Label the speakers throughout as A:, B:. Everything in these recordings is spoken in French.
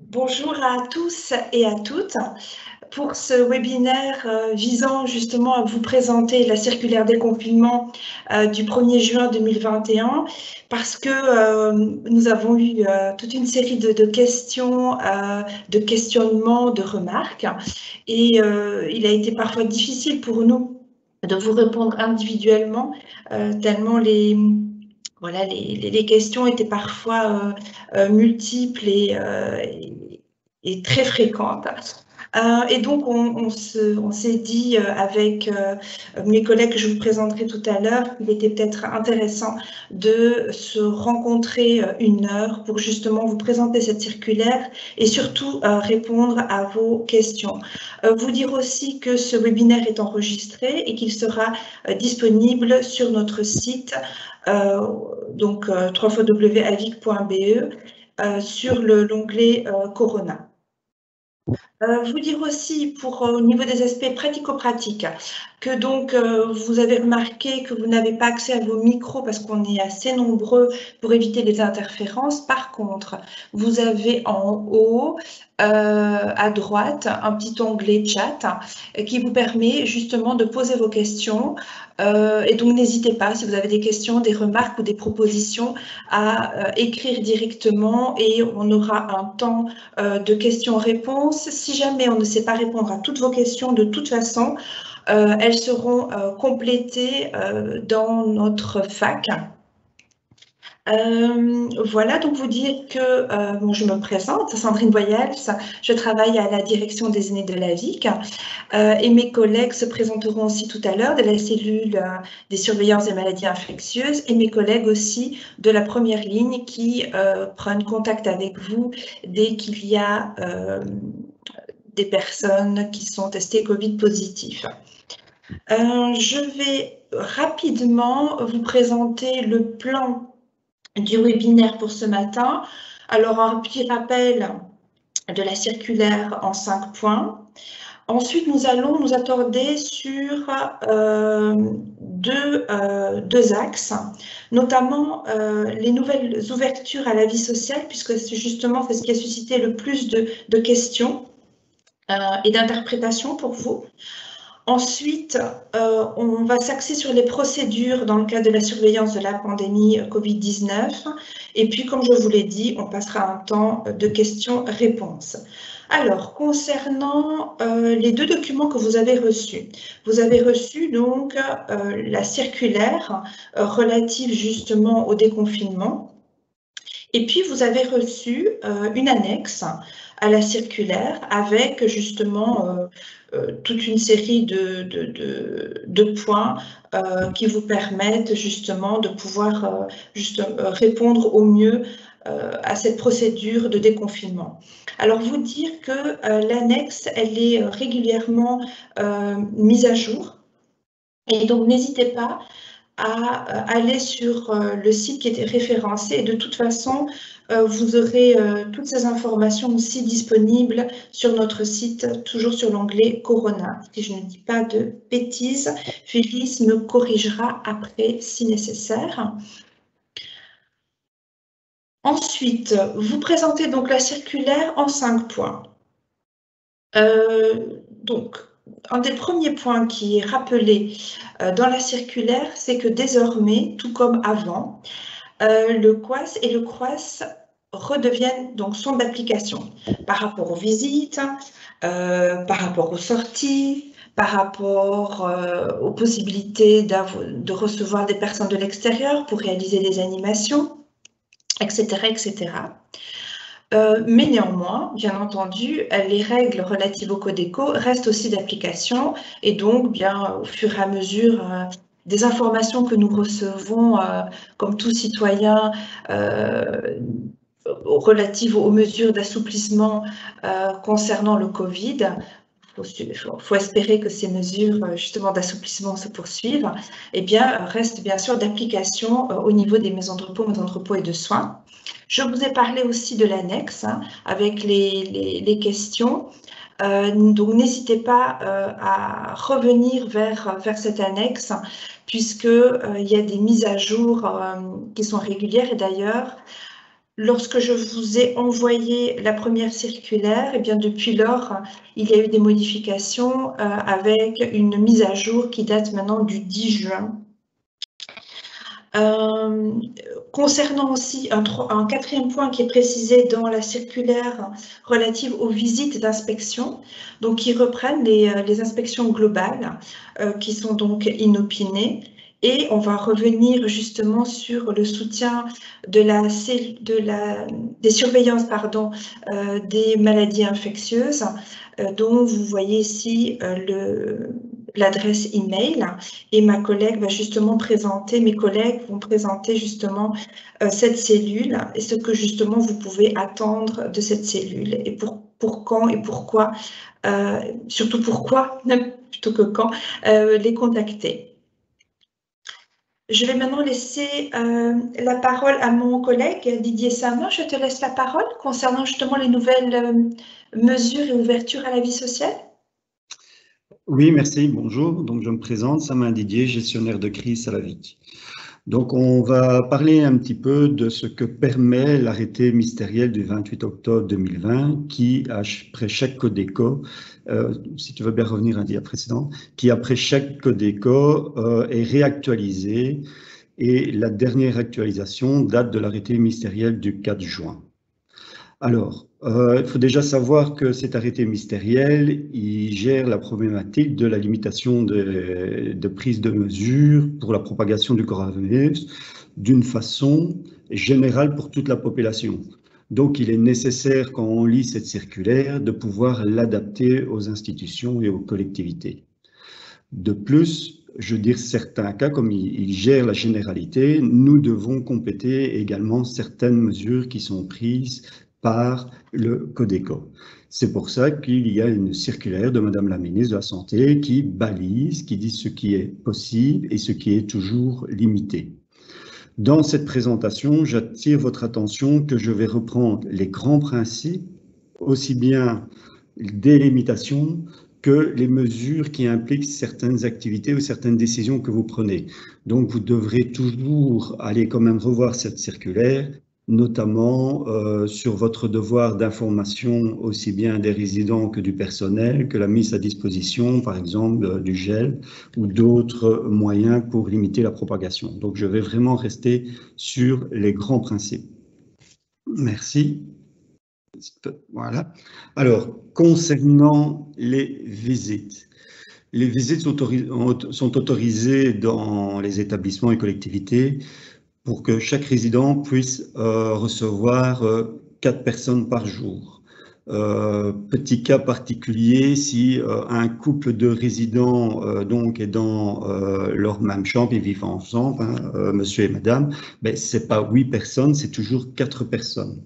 A: Bonjour à tous et à toutes. Pour ce webinaire visant justement à vous présenter la circulaire déconfinement du 1er juin 2021, parce que nous avons eu toute une série de questions, de questionnements, de remarques, et il a été parfois difficile pour nous de vous répondre individuellement, tellement voilà, les questions étaient parfois multiples et très fréquentes. Et donc, on s'est dit avec mes collègues que je vous présenterai tout à l'heure qu'il était peut-être intéressant de se rencontrer une heure pour justement vous présenter cette circulaire et surtout répondre à vos questions. Vous dire aussi que ce webinaire est enregistré et qu'il sera disponible sur notre site, donc www.avic.be, sur l'onglet Corona. Vous dire aussi au niveau des aspects pratico-pratiques que donc vous avez remarqué que vous n'avez pas accès à vos micros parce qu'on est assez nombreux pour éviter les interférences. Par contre, vous avez en haut à droite un petit onglet chat qui vous permet justement de poser vos questions. Et donc n'hésitez pas, si vous avez des questions, des remarques ou des propositions, à écrire directement et on aura un temps de questions-réponses. Si jamais on ne sait pas répondre à toutes vos questions, de toute façon, elles seront complétées dans notre fac. Voilà, donc vous dire que bon, je me présente, Sandrine Boyals, je travaille à la direction des aînés de la VIC et mes collègues se présenteront aussi tout à l'heure de la cellule des surveillances des maladies infectieuses et mes collègues aussi de la première ligne qui prennent contact avec vous dès qu'il y a des personnes qui sont testées Covid positifs. Je vais rapidement vous présenter le plan du webinaire pour ce matin. Alors, un petit rappel de la circulaire en 5 points. Ensuite, nous allons nous attarder sur deux axes, notamment les nouvelles ouvertures à la vie sociale, puisque c'est justement ce qui a suscité le plus de questions et d'interprétations pour vous. Ensuite, on va s'axer sur les procédures dans le cadre de la surveillance de la pandémie Covid-19. Et puis, comme je vous l'ai dit, on passera un temps de questions-réponses. Alors, concernant les deux documents que vous avez reçus donc la circulaire relative justement au déconfinement. Et puis, vous avez reçu une annexe à la circulaire avec justement toute une série de points qui vous permettent justement de pouvoir répondre au mieux à cette procédure de déconfinement. Alors, vous dire que l'annexe, elle est régulièrement mise à jour. Et donc, n'hésitez pas à aller sur le site qui était référencé. Et de toute façon, vous aurez toutes ces informations aussi disponibles sur notre site, toujours sur l'onglet Corona. Si je ne dis pas de bêtises, Phyllis me corrigera après si nécessaire. Ensuite, vous présentez donc la circulaire en 5 points. Donc, un des premiers points qui est rappelé dans la circulaire, c'est que désormais, tout comme avant, le COAS et le CROAS redeviennent donc sont d'application par rapport aux visites, par rapport aux sorties, par rapport aux possibilités de recevoir des personnes de l'extérieur pour réaliser des animations, etc., etc. Mais néanmoins, bien entendu, les règles relatives au Codeco restent aussi d'application et donc, bien, au fur et à mesure des informations que nous recevons comme tout citoyen relatives aux mesures d'assouplissement concernant le Covid, il faut espérer que ces mesures justement d'assouplissement se poursuivent, eh bien, restent bien sûr d'application au niveau des maisons de repos et de soins. Je vous ai parlé aussi de l'annexe avec les questions. Donc, n'hésitez pas à revenir vers cette annexe puisqu'il y a des mises à jour qui sont régulières. Et d'ailleurs, Lorsque je vous ai envoyé la première circulaire, eh bien depuis lors, il y a eu des modifications avec une mise à jour qui date maintenant du 10 juin. Concernant aussi un quatrième point qui est précisé dans la circulaire relative aux visites d'inspection, donc qui reprennent les inspections globales qui sont donc inopinées. Et on va revenir justement sur le soutien des surveillances des maladies infectieuses, dont vous voyez ici l'adresse email. Et ma collègue va justement présenter, mes collègues vont présenter justement cette cellule et ce que justement vous pouvez attendre de cette cellule et pour quand et pourquoi, surtout pourquoi, plutôt que quand, les contacter. Je vais maintenant laisser la parole à mon collègue Didier Samin. Je te laisse la parole concernant justement les nouvelles mesures et ouvertures à la vie sociale.
B: Oui, merci, bonjour. Donc, je me présente, Samin Didier, gestionnaire de crise à la VIC. Donc, on va parler un petit peu de ce que permet l'arrêté ministériel du 28 octobre 2020 qui, après chaque Codeco, si tu veux bien revenir à la diapo précédente, qui après chaque Codeco est réactualisé et la dernière actualisation date de l'arrêté ministériel du 4 juin. Alors, il faut déjà savoir que cet arrêté ministériel, il gère la problématique de la limitation de prise de mesures pour la propagation du coronavirus d'une façon générale pour toute la population. Donc, il est nécessaire, quand on lit cette circulaire, de pouvoir l'adapter aux institutions et aux collectivités. De plus, je veux dire, certains cas, comme il gère la généralité, nous devons compléter également certaines mesures qui sont prises par le Codeco. C'est pour ça qu'il y a une circulaire de Madame la ministre de la Santé qui balise, qui dit ce qui est possible et ce qui est toujours limité. Dans cette présentation, j'attire votre attention que je vais reprendre les grands principes, aussi bien des limitations que les mesures qui impliquent certaines activités ou certaines décisions que vous prenez. Donc, vous devrez toujours aller quand même revoir cette circulaire, notamment sur votre devoir d'information aussi bien des résidents que du personnel, que la mise à disposition, par exemple, du gel ou d'autres moyens pour limiter la propagation. Donc, je vais vraiment rester sur les grands principes. Merci. Voilà. Alors, concernant les visites sont autorisées dans les établissements et collectivités pour que chaque résident puisse recevoir 4 personnes par jour. Petit cas particulier, si un couple de résidents donc est dans leur même chambre, ils vivent ensemble, hein, monsieur et madame, ben, c'est pas 8 personnes, c'est toujours 4 personnes.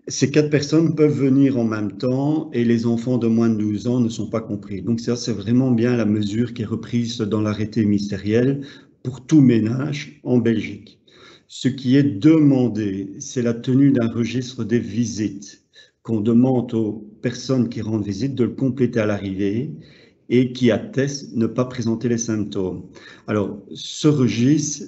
B: Ces 4 personnes peuvent venir en même temps et les enfants de moins de 12 ans ne sont pas compris. Donc ça, c'est vraiment bien la mesure qui est reprise dans l'arrêté ministériel pour tout ménage en Belgique. Ce qui est demandé, c'est la tenue d'un registre des visites qu'on demande aux personnes qui rendent visite de le compléter à l'arrivée et qui attestent ne pas présenter les symptômes. Alors, ce registre,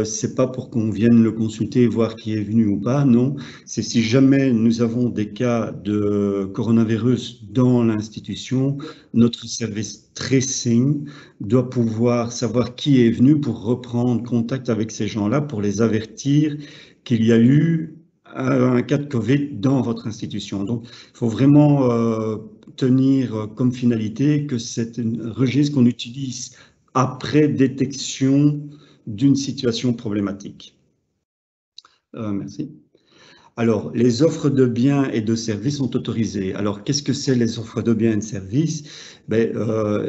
B: c'est pas pour qu'on vienne le consulter et voir qui est venu ou pas, non. C'est si jamais nous avons des cas de coronavirus dans l'institution, notre service tracing doit pouvoir savoir qui est venu pour reprendre contact avec ces gens-là, pour les avertir qu'il y a eu un cas de Covid dans votre institution. Donc, il faut vraiment tenir comme finalité que c'est un registre qu'on utilise après détection d'une situation problématique. Merci. Alors, les offres de biens et de services sont autorisées. Alors, qu'est-ce que c'est les offres de biens et de services?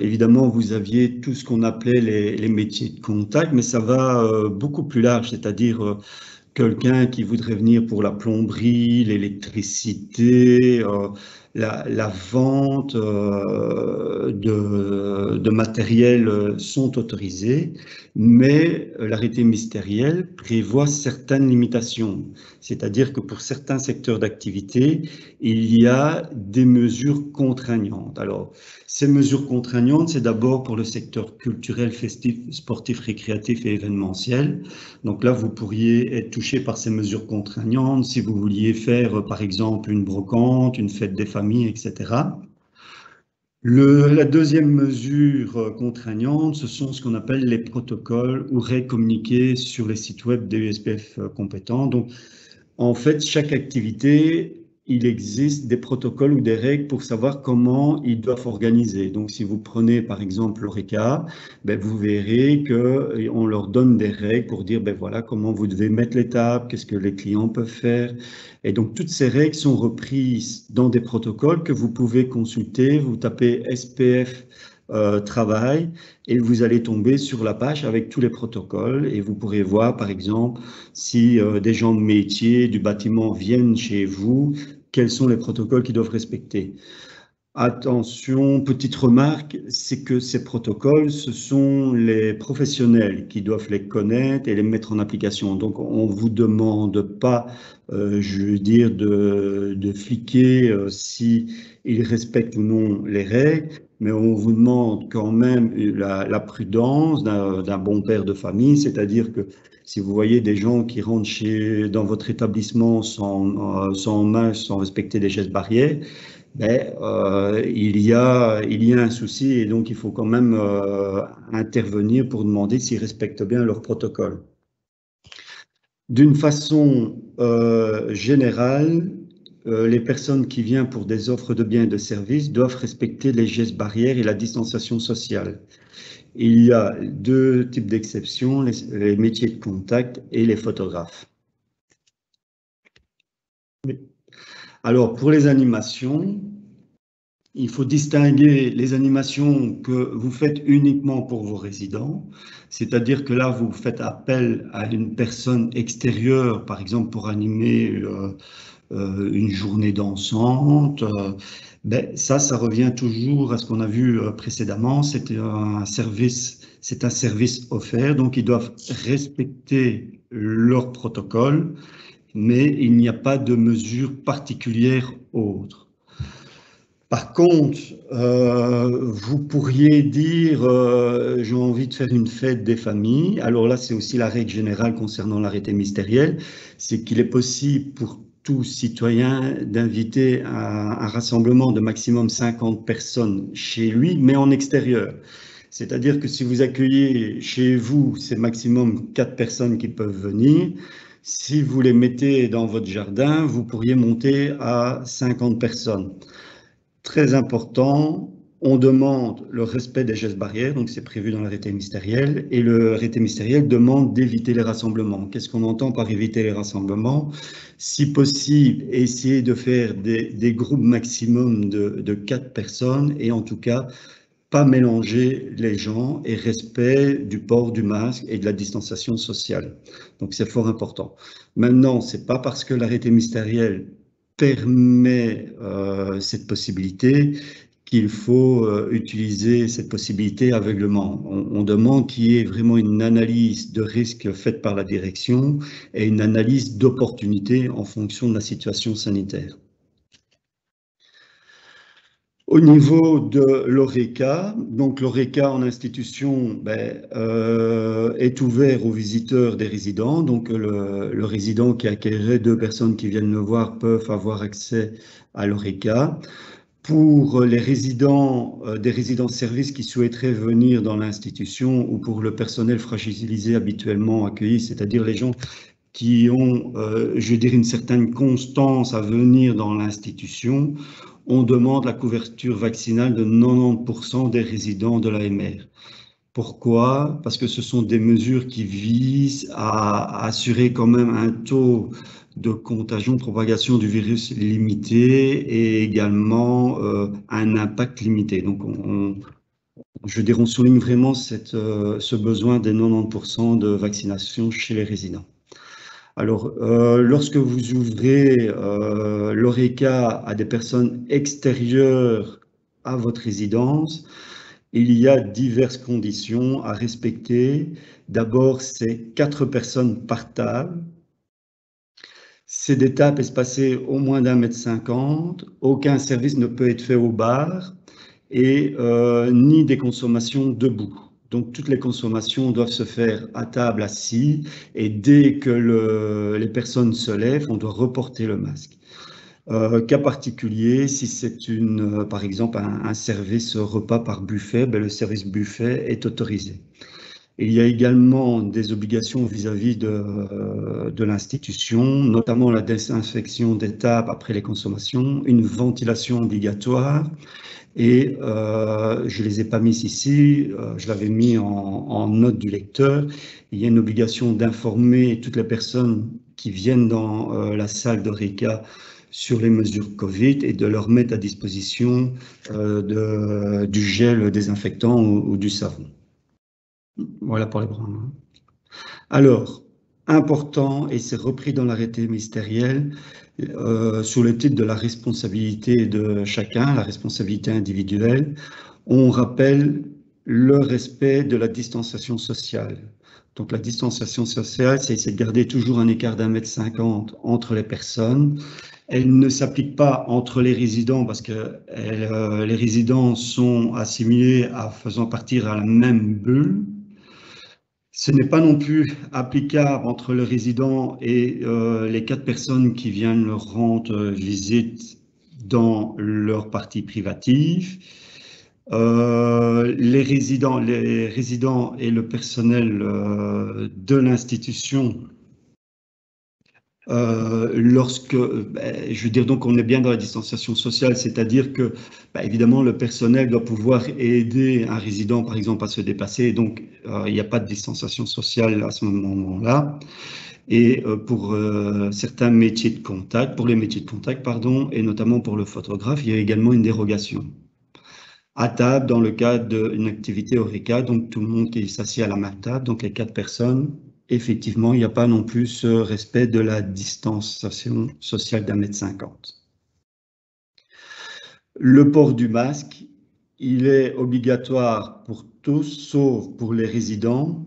B: Évidemment, vous aviez tout ce qu'on appelait les métiers de contact, mais ça va beaucoup plus large, c'est-à-dire quelqu'un qui voudrait venir pour la plomberie, l'électricité, la vente de matériel sont autorisées, mais l'arrêté ministériel prévoit certaines limitations. C'est-à-dire que pour certains secteurs d'activité, il y a des mesures contraignantes. Alors, ces mesures contraignantes, c'est d'abord pour le secteur culturel, festif, sportif, récréatif et événementiel. Donc là, vous pourriez être touché par ces mesures contraignantes si vous vouliez faire, par exemple, une brocante, une fête des familles, etc. La deuxième mesure contraignante, ce sont ce qu'on appelle les protocoles ou règles communiquées sur les sites web des USPF compétents. Donc, en fait, chaque activité, il existe des protocoles ou des règles pour savoir comment ils doivent organiser. Donc, si vous prenez par exemple l'ORECA, ben, vous verrez qu'on leur donne des règles pour dire, ben voilà, comment vous devez mettre les tables, qu'est-ce que les clients peuvent faire. Et donc, toutes ces règles sont reprises dans des protocoles que vous pouvez consulter. Vous tapez SPF travail et vous allez tomber sur la page avec tous les protocoles et vous pourrez voir, par exemple, si des gens de métier, du bâtiment viennent chez vous, quels sont les protocoles qu'ils doivent respecter. Attention, petite remarque, c'est que ces protocoles, ce sont les professionnels qui doivent les connaître et les mettre en application. Donc, on ne vous demande pas, je veux dire, de fliquer si ils respectent ou non les règles, mais on vous demande quand même la prudence d'un bon père de famille, c'est-à-dire que si vous voyez des gens qui rentrent dans votre établissement sans masque, sans respecter les gestes barrières, ben, il y a un souci et donc il faut quand même intervenir pour demander s'ils respectent bien leur protocole. D'une façon générale, les personnes qui viennent pour des offres de biens et de services doivent respecter les gestes barrières et la distanciation sociale. Il y a deux types d'exceptions, les métiers de contact et les photographes. Alors, pour les animations, il faut distinguer les animations que vous faites uniquement pour vos résidents, c'est-à-dire que là, vous faites appel à une personne extérieure, par exemple pour animer une journée dansante. Ben, ça revient toujours à ce qu'on a vu précédemment, c'est un service offert, donc ils doivent respecter leur protocole, mais il n'y a pas de mesures particulières autres. Par contre, vous pourriez dire j'ai envie de faire une fête des familles. Alors là, c'est aussi la règle générale concernant l'arrêté ministériel, c'est qu'il est possible pour tout citoyen d'inviter un rassemblement de maximum 50 personnes chez lui, mais en extérieur. C'est-à-dire que si vous accueillez chez vous, c'est maximum 4 personnes qui peuvent venir. Si vous les mettez dans votre jardin, vous pourriez monter à 50 personnes. Très important, on demande le respect des gestes barrières, donc c'est prévu dans l'arrêté ministériel, et l'arrêté ministériel demande d'éviter les rassemblements. Qu'est-ce qu'on entend par éviter les rassemblements? Si possible, essayer de faire des groupes maximum de 4 personnes, et en tout cas, pas mélanger les gens et respect du port du masque et de la distanciation sociale. Donc c'est fort important. Maintenant, c'est pas parce que l'arrêté ministériel permet cette possibilité qu'il faut utiliser cette possibilité aveuglement. On demande qu'il y ait vraiment une analyse de risque faite par la direction et une analyse d'opportunité en fonction de la situation sanitaire. Au niveau de l'ORECA, donc l'ORECA en institution est ouvert aux visiteurs des résidents. Donc le résident qui accueillerait 2 personnes qui viennent le voir peuvent avoir accès à l'ORECA. Pour les résidents des résidences-services qui souhaiteraient venir dans l'institution ou pour le personnel fragilisé habituellement accueilli, c'est-à-dire les gens qui ont, je veux dire, une certaine constance à venir dans l'institution, on demande la couverture vaccinale de 90% des résidents de l'AMR. Pourquoi? Parce que ce sont des mesures qui visent à assurer quand même un taux de contagion, de propagation du virus limité et également un impact limité. Donc, je veux dire, on souligne vraiment ce besoin des 90% de vaccination chez les résidents. Alors, lorsque vous ouvrez l'ORECA à des personnes extérieures à votre résidence, il y a diverses conditions à respecter. D'abord, c'est 4 personnes par table. C'est des tables espacées au moins d'1,50 m. Aucun service ne peut être fait au bar et ni des consommations debout. Donc, toutes les consommations doivent se faire à table assis et dès que les personnes se lèvent, on doit reporter le masque. Cas particulier, si c'est par exemple un service repas par buffet, ben, le service buffet est autorisé. Il y a également des obligations vis-à-vis de l'institution, notamment la désinfection des tables après les consommations, une ventilation obligatoire. Et je ne les ai pas mis ici, je l'avais mis en note du lecteur. Il y a une obligation d'informer toutes les personnes qui viennent dans la salle d'ORECA sur les mesures Covid et de leur mettre à disposition du gel désinfectant ou du savon. Voilà pour les bras. Alors, important, et c'est repris dans l'arrêté ministériel, sous le titre de la responsabilité de chacun, la responsabilité individuelle, on rappelle le respect de la distanciation sociale. Donc la distanciation sociale, c'est de garder toujours un écart d'1,50 m entre les personnes. Elle ne s'applique pas entre les résidents parce que les résidents sont assimilés à faisant partir à la même bulle. Ce n'est pas non plus applicable entre le résident et les 4 personnes qui viennent leur rendre visite dans leur partie privative. Les résidents et le personnel de l'institution, je veux dire, donc on est bien dans la distanciation sociale, c'est-à-dire que, évidemment, le personnel doit pouvoir aider un résident, par exemple, à se déplacer, donc il n'y a pas de distanciation sociale à ce moment-là. Et pour certains métiers de contact, pour les métiers de contact, pardon, et notamment pour le photographe, il y a également une dérogation. À table, dans le cadre d'une activité ORECA, donc tout le monde qui s'assied à la même table, donc les 4 personnes, effectivement, il n'y a pas non plus ce respect de la distanciation sociale d'1,50 m. Le port du masque, il est obligatoire pour tous, sauf pour les résidents.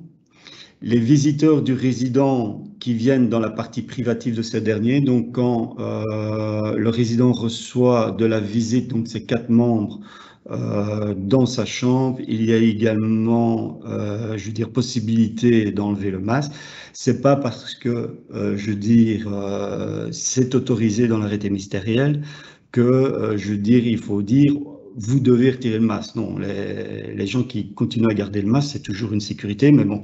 B: Les visiteurs du résident qui viennent dans la partie privative de ce dernier, donc quand le résident reçoit de la visite, donc ces 4 membres, dans sa chambre, il y a également, je veux dire, possibilité d'enlever le masque. C'est pas parce que, je veux dire, c'est autorisé dans l'arrêté ministériel que, je veux dire, il faut dire, vous devez retirer le masque. Non, les gens qui continuent à garder le masque, c'est toujours une sécurité, mais bon.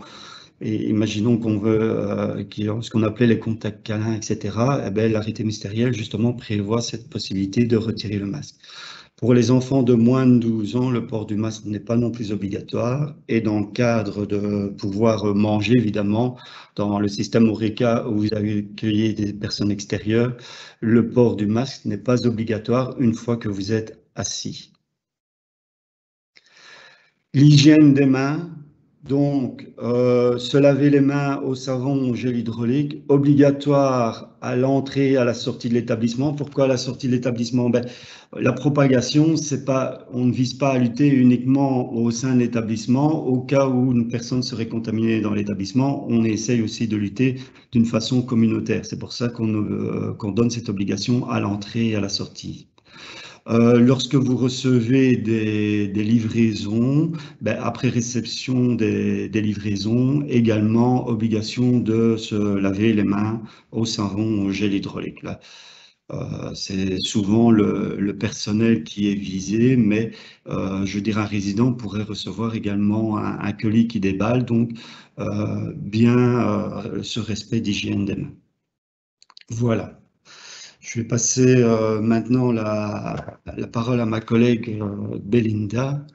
B: Et imaginons qu'on veut, ce qu'on appelait les contacts câlins, etc. Eh bien, l'arrêté ministériel, justement, prévoit cette possibilité de retirer le masque. Pour les enfants de moins de 12 ans, le port du masque n'est pas non plus obligatoire. Et dans le cadre de pouvoir manger, évidemment, dans le système ORECA où vous accueillez des personnes extérieures, le port du masque n'est pas obligatoire une fois que vous êtes assis. L'hygiène des mains. Donc, se laver les mains au savon, au gel hydraulique, obligatoire à l'entrée et à la sortie de l'établissement. Pourquoi à la sortie de l'établissement? La propagation, on ne vise pas à lutter uniquement au sein de l'établissement. Au cas où une personne serait contaminée dans l'établissement, on essaye aussi de lutter d'une façon communautaire. C'est pour ça qu'on donne cette obligation à l'entrée et à la sortie. Lorsque vous recevez des livraisons, après réception des livraisons, également obligation de se laver les mains au savon, au gel hydraulique. Là, c'est souvent le personnel qui est visé, mais je dirais un résident pourrait recevoir également un colis qui déballe, donc bien ce respect d'hygiène des mains. Voilà. Je vais passer maintenant la parole à ma collègue Belinda.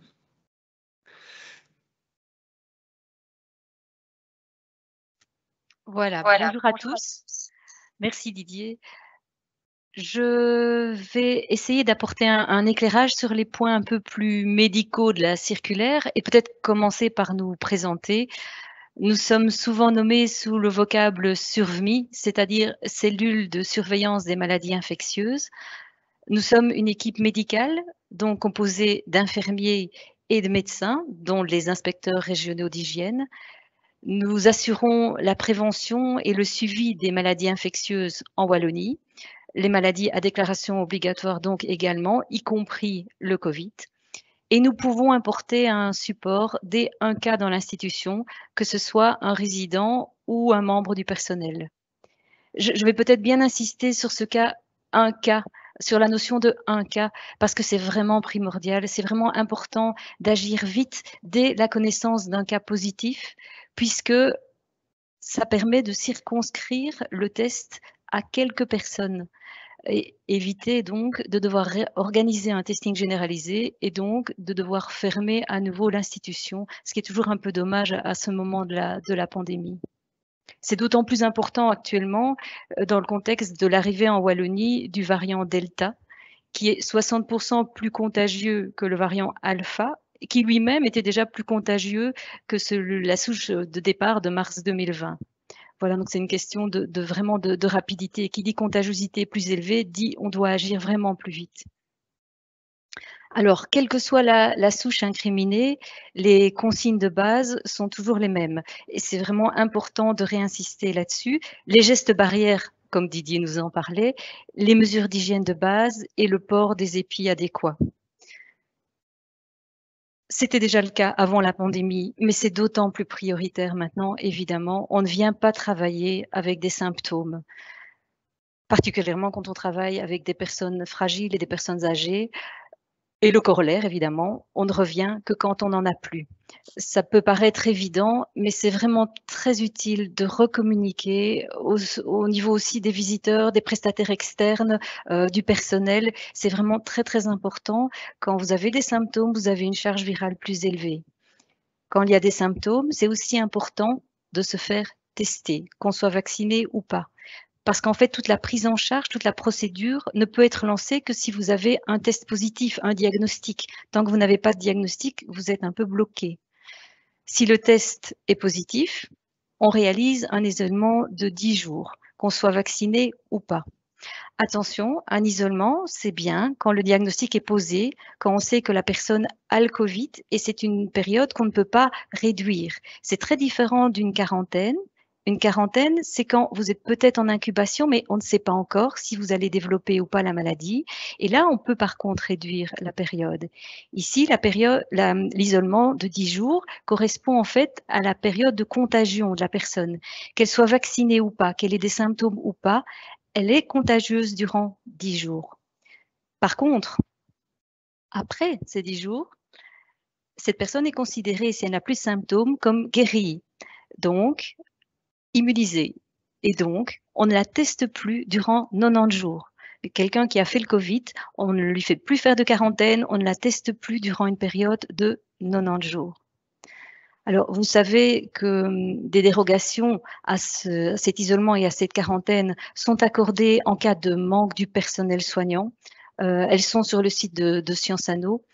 C: Voilà, bonjour à tous. Merci Didier. Je vais essayer d'apporter un éclairage sur les points un peu plus médicaux de la circulaire et peut-être commencer par nous présenter Nous sommes souvent nommés sous le vocable SURVMI, c'est-à-dire cellule de surveillance des maladies infectieuses. Nous sommes une équipe médicale, donc composée d'infirmiers et de médecins, dont les inspecteurs régionaux d'hygiène. Nous assurons la prévention et le suivi des maladies infectieuses en Wallonie, les maladies à déclaration obligatoire donc également, y compris le Covid. Et nous pouvons apporter un support dès un cas dans l'institution, que ce soit un résident ou un membre du personnel. Je vais peut-être bien insister sur ce cas, un cas, sur la notion de un cas, parce que c'est vraiment primordial, c'est vraiment important d'agir vite dès la connaissance d'un cas positif, puisque ça permet de circonscrire le test à quelques personnes et éviter donc de devoir organiser un testing généralisé et donc de devoir fermer à nouveau l'institution, ce qui est toujours un peu dommage à ce moment de la pandémie. C'est d'autant plus important actuellement dans le contexte de l'arrivée en Wallonie du variant Delta, qui est 60% plus contagieux que le variant Alpha, qui lui-même était déjà plus contagieux que la souche de départ de mars 2020. Voilà, donc c'est une question vraiment de rapidité. Qui dit contagiosité plus élevée dit on doit agir vraiment plus vite. Alors, quelle que soit la souche incriminée, les consignes de base sont toujours les mêmes. Et c'est vraiment important de réinsister là-dessus. Les gestes barrières, comme Didier nous en parlait, les mesures d'hygiène de base et le port des épis adéquats. C'était déjà le cas avant la pandémie, mais c'est d'autant plus prioritaire maintenant, évidemment. On ne vient pas travailler avec des symptômes, particulièrement quand on travaille avec des personnes fragiles et des personnes âgées. Et le corollaire, évidemment, on ne revient que quand on n'en a plus. Ça peut paraître évident, mais c'est vraiment très utile de recommuniquer au niveau aussi des visiteurs, des prestataires externes, du personnel. C'est vraiment très, très important. Quand vous avez des symptômes, vous avez une charge virale plus élevée. Quand il y a des symptômes, c'est aussi important de se faire tester, qu'on soit vacciné ou pas. Parce qu'en fait, toute la prise en charge, toute la procédure ne peut être lancée que si vous avez un test positif, un diagnostic. Tant que vous n'avez pas de diagnostic, vous êtes un peu bloqué. Si le test est positif, on réalise un isolement de 10 jours, qu'on soit vacciné ou pas. Attention, un isolement, c'est bien quand le diagnostic est posé, quand on sait que la personne a le Covid et c'est une période qu'on ne peut pas réduire. C'est très différent d'une quarantaine. Une quarantaine, c'est quand vous êtes peut-être en incubation, mais on ne sait pas encore si vous allez développer ou pas la maladie. Et là, on peut par contre réduire la période. Ici, l'isolement de 10 jours correspond en fait à la période de contagion de la personne. Qu'elle soit vaccinée ou pas, qu'elle ait des symptômes ou pas, elle est contagieuse durant 10 jours. Par contre, après ces 10 jours, cette personne est considérée, si elle n'a plus de symptômes, comme guérie. Donc, immunisée. Et donc, on ne la teste plus durant 90 jours. Quelqu'un qui a fait le Covid, on ne lui fait plus faire de quarantaine, on ne la teste plus durant une période de 90 jours. Alors, vous savez que des dérogations à cet isolement et à cette quarantaine sont accordées en cas de manque du personnel soignant. Elles sont sur le site de Sciences Anno.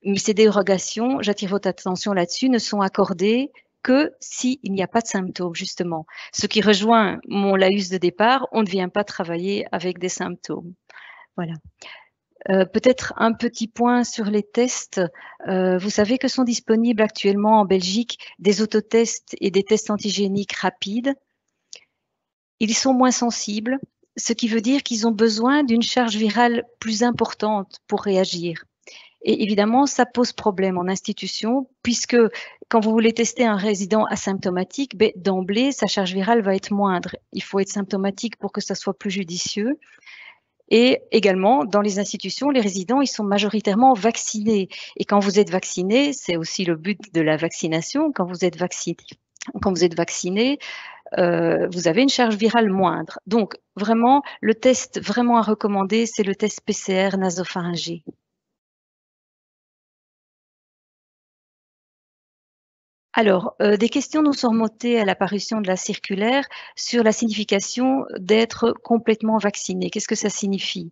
C: Mais ces dérogations, j'attire votre attention là-dessus, ne sont accordées que s'il n'y a pas de symptômes, justement. Ce qui rejoint mon laïus de départ, on ne vient pas travailler avec des symptômes. Voilà. Peut-être un petit point sur les tests. Vous savez que sont disponibles actuellement en Belgique des autotests et des tests antigéniques rapides. Ils sont moins sensibles, ce qui veut dire qu'ils ont besoin d'une charge virale plus importante pour réagir. Et évidemment, ça pose problème en institution, puisque quand vous voulez tester un résident asymptomatique, d'emblée, sa charge virale va être moindre. Il faut être symptomatique pour que ça soit plus judicieux. Et également, dans les institutions, les résidents, ils sont majoritairement vaccinés. Et quand vous êtes vacciné, c'est aussi le but de la vaccination, quand vous êtes vacciné, vous avez une charge virale moindre. Donc, vraiment, le test vraiment à recommander, c'est le test PCR nasopharyngé. Alors, des questions nous sont remontées à l'apparition de la circulaire sur la signification d'être complètement vacciné. Qu'est-ce que ça signifie?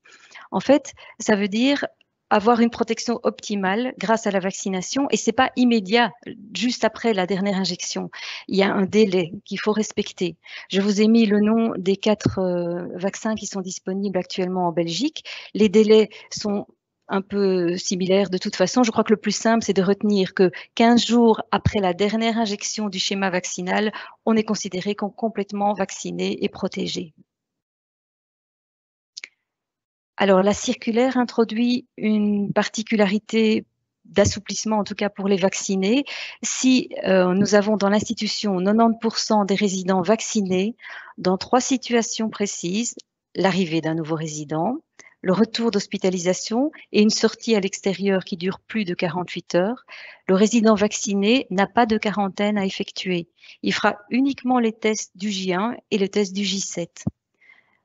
C: En fait, ça veut dire avoir une protection optimale grâce à la vaccination et c'est pas immédiat, juste après la dernière injection. Il y a un délai qu'il faut respecter. Je vous ai mis le nom des 4 vaccins qui sont disponibles actuellement en Belgique. Les délais sont un peu similaires de toute façon. Je crois que le plus simple, c'est de retenir que 15 jours après la dernière injection du schéma vaccinal, on est considéré comme complètement vacciné et protégé. Alors, la circulaire introduit une particularité d'assouplissement, en tout cas pour les vaccinés. Si nous avons dans l'institution 90% des résidents vaccinés, dans 3 situations précises, l'arrivée d'un nouveau résident, le retour d'hospitalisation et une sortie à l'extérieur qui dure plus de 48 heures, le résident vacciné n'a pas de quarantaine à effectuer. Il fera uniquement les tests du J1 et le test du J7.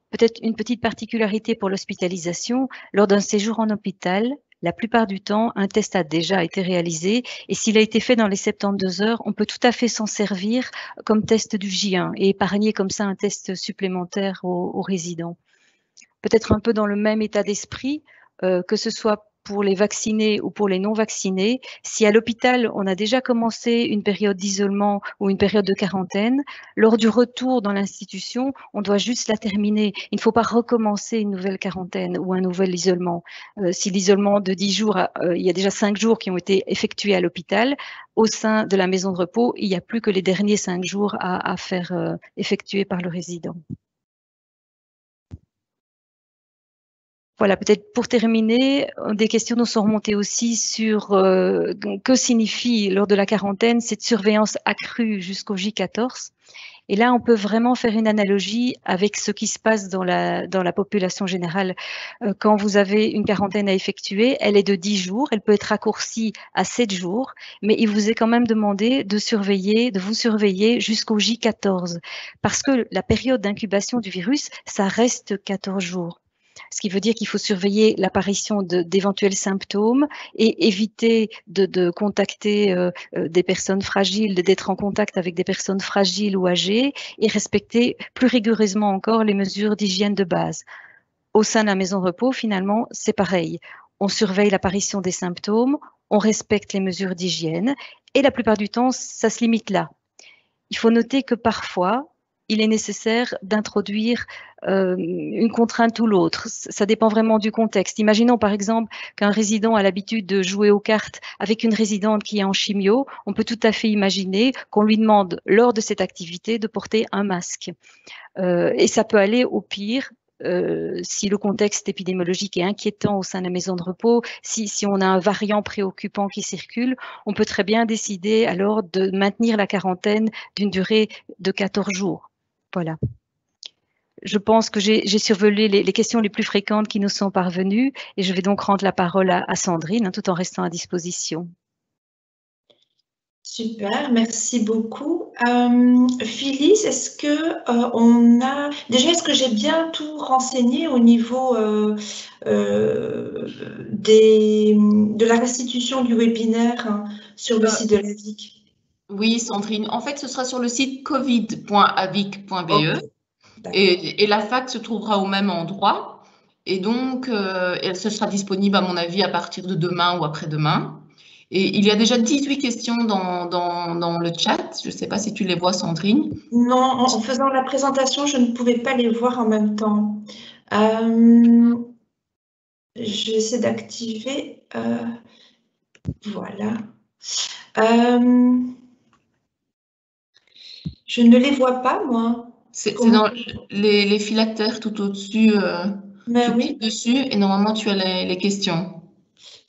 C: Peut-être une petite particularité pour l'hospitalisation, lors d'un séjour en hôpital, la plupart du temps, un test a déjà été réalisé et s'il a été fait dans les 72 heures, on peut tout à fait s'en servir comme test du J1 et épargner comme ça un test supplémentaire aux résidents. Peut-être un peu dans le même état d'esprit, que ce soit pour les vaccinés ou pour les non-vaccinés, si à l'hôpital, on a déjà commencé une période d'isolement ou une période de quarantaine, lors du retour dans l'institution, on doit juste la terminer. Il ne faut pas recommencer une nouvelle quarantaine ou un nouvel isolement. Si l'isolement de 10 jours, il y a déjà 5 jours qui ont été effectués à l'hôpital, au sein de la maison de repos, il n'y a plus que les derniers 5 jours à faire effectuer par le résident. Voilà, peut-être pour terminer, des questions nous sont remontées aussi sur que signifie lors de la quarantaine cette surveillance accrue jusqu'au J14. Et là, on peut vraiment faire une analogie avec ce qui se passe dans la population générale. Quand vous avez une quarantaine à effectuer, elle est de 10 jours, elle peut être raccourcie à 7 jours, mais il vous est quand même demandé de vous surveiller jusqu'au J14, parce que la période d'incubation du virus, ça reste 14 jours. Ce qui veut dire qu'il faut surveiller l'apparition d'éventuels symptômes et éviter de contacter des personnes fragiles, d'être en contact avec des personnes fragiles ou âgées et respecter plus rigoureusement encore les mesures d'hygiène de base. Au sein de la maison de repos, finalement, c'est pareil. On surveille l'apparition des symptômes, on respecte les mesures d'hygiène et la plupart du temps, ça se limite là. Il faut noter que parfois, il est nécessaire d'introduire une contrainte ou l'autre. Ça dépend vraiment du contexte. Imaginons par exemple qu'un résident a l'habitude de jouer aux cartes avec une résidente qui est en chimio. On peut tout à fait imaginer qu'on lui demande lors de cette activité de porter un masque. Et ça peut aller au pire. Si le contexte épidémiologique est inquiétant au sein de la maison de repos, si on a un variant préoccupant qui circule, on peut très bien décider alors de maintenir la quarantaine d'une durée de 14 jours. Voilà. Je pense que j'ai survolé les questions les plus fréquentes qui nous sont parvenues et je vais donc rendre la parole à Sandrine tout en restant à disposition.
A: Super, merci beaucoup. Phyllis, est-ce que est-ce que j'ai bien tout renseigné au niveau de la restitution du webinaire sur le site de l'AVIC?
D: Oui, Sandrine. En fait, ce sera sur le site covid.avic.be
A: Okay.
D: et la fac se trouvera au même endroit. Et donc, ce sera disponible, à mon avis, à partir de demain ou après-demain. Et il y a déjà 18 questions dans le chat. Je ne sais pas si tu les vois, Sandrine.
A: Non, en faisant la présentation, je ne pouvais pas les voir en même temps. J'essaie d'activer. Voilà. Je ne les vois pas, moi.
D: C'est dans les phylactères tout au-dessus. Tu cliques dessus et normalement, tu as les questions.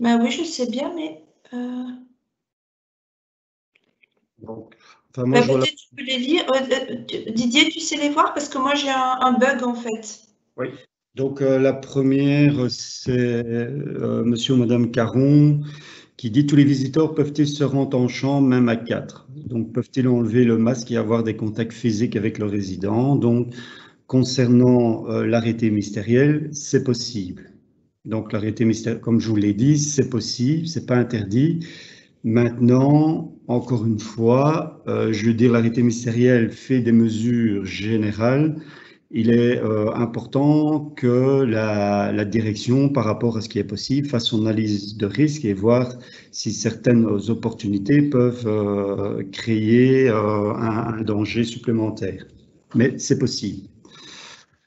A: Oui, je sais bien, mais... peut-être tu peux les lire. Didier, tu sais les voir? Parce que moi, j'ai un bug, en fait.
B: Oui. Donc, la première, c'est monsieur ou madame Caron qui dit « Tous les visiteurs peuvent-ils se rendre en chambre, même à 4 ?» Donc, peuvent-ils enlever le masque et avoir des contacts physiques avec le résident? Donc, concernant l'arrêté ministériel, c'est possible. Donc, l'arrêté ministériel, comme je vous l'ai dit, c'est possible, c'est pas interdit. Maintenant, encore une fois, je veux dire, l'arrêté ministériel fait des mesures générales il est important que la direction, par rapport à ce qui est possible, fasse son analyse de risque et voir si certaines opportunités peuvent créer un danger supplémentaire. Mais c'est possible.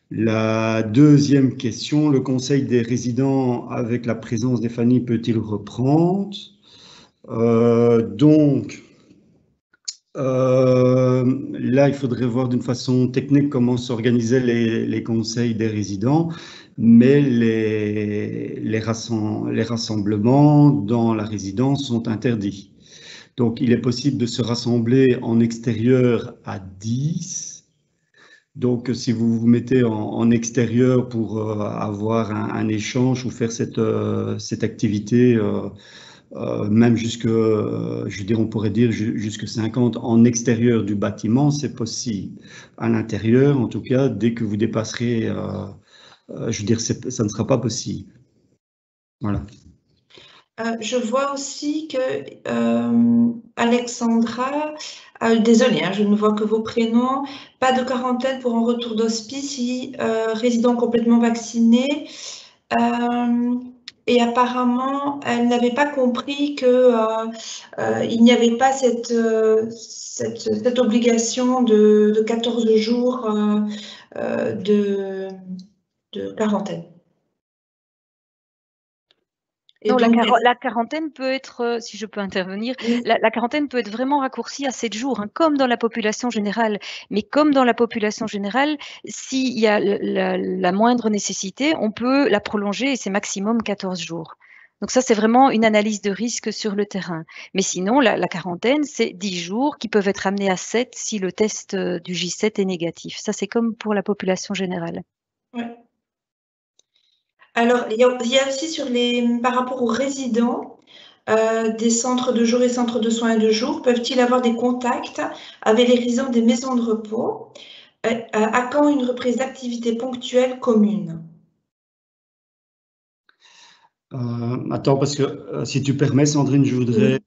B: La deuxième question, le conseil des résidents avec la présence des familles peut-il reprendre? Là, il faudrait voir d'une façon technique comment s'organisaient les conseils des résidents, mais les rassemblements dans la résidence sont interdits. Donc, il est possible de se rassembler en extérieur à 10. Donc, si vous vous mettez en extérieur pour avoir un échange ou faire cette activité, même jusque, je veux dire, on pourrait dire jusque 50 en extérieur du bâtiment, c'est possible. À l'intérieur, en tout cas, dès que vous dépasserez, je veux dire, ça ne sera pas possible. Voilà.
A: Je vois aussi que Alexandra, désolée, je ne vois que vos prénoms, pas de quarantaine pour un retour d'hospice si résident complètement vacciné. Et apparemment, elle n'avait pas compris qu'il n'y avait pas cette obligation de 14 jours de quarantaine.
C: Non, la quarantaine peut être, si je peux intervenir, oui. La quarantaine peut être vraiment raccourcie à 7 jours, comme dans la population générale. Mais comme dans la population générale, s'il y a la moindre nécessité, on peut la prolonger et c'est maximum 14 jours. Donc ça, c'est vraiment une analyse de risque sur le terrain. Mais sinon, la quarantaine, c'est 10 jours qui peuvent être amenés à 7 si le test du J7 est négatif. Ça, c'est comme pour la population générale.
A: Oui. Alors, il y a aussi par rapport aux résidents, des centres de jour et centres de soins de jour, peuvent-ils avoir des contacts avec les résidents des maisons de repos? À quand une reprise d'activité ponctuelle commune?
B: Attends, parce que si tu permets, Sandrine, je voudrais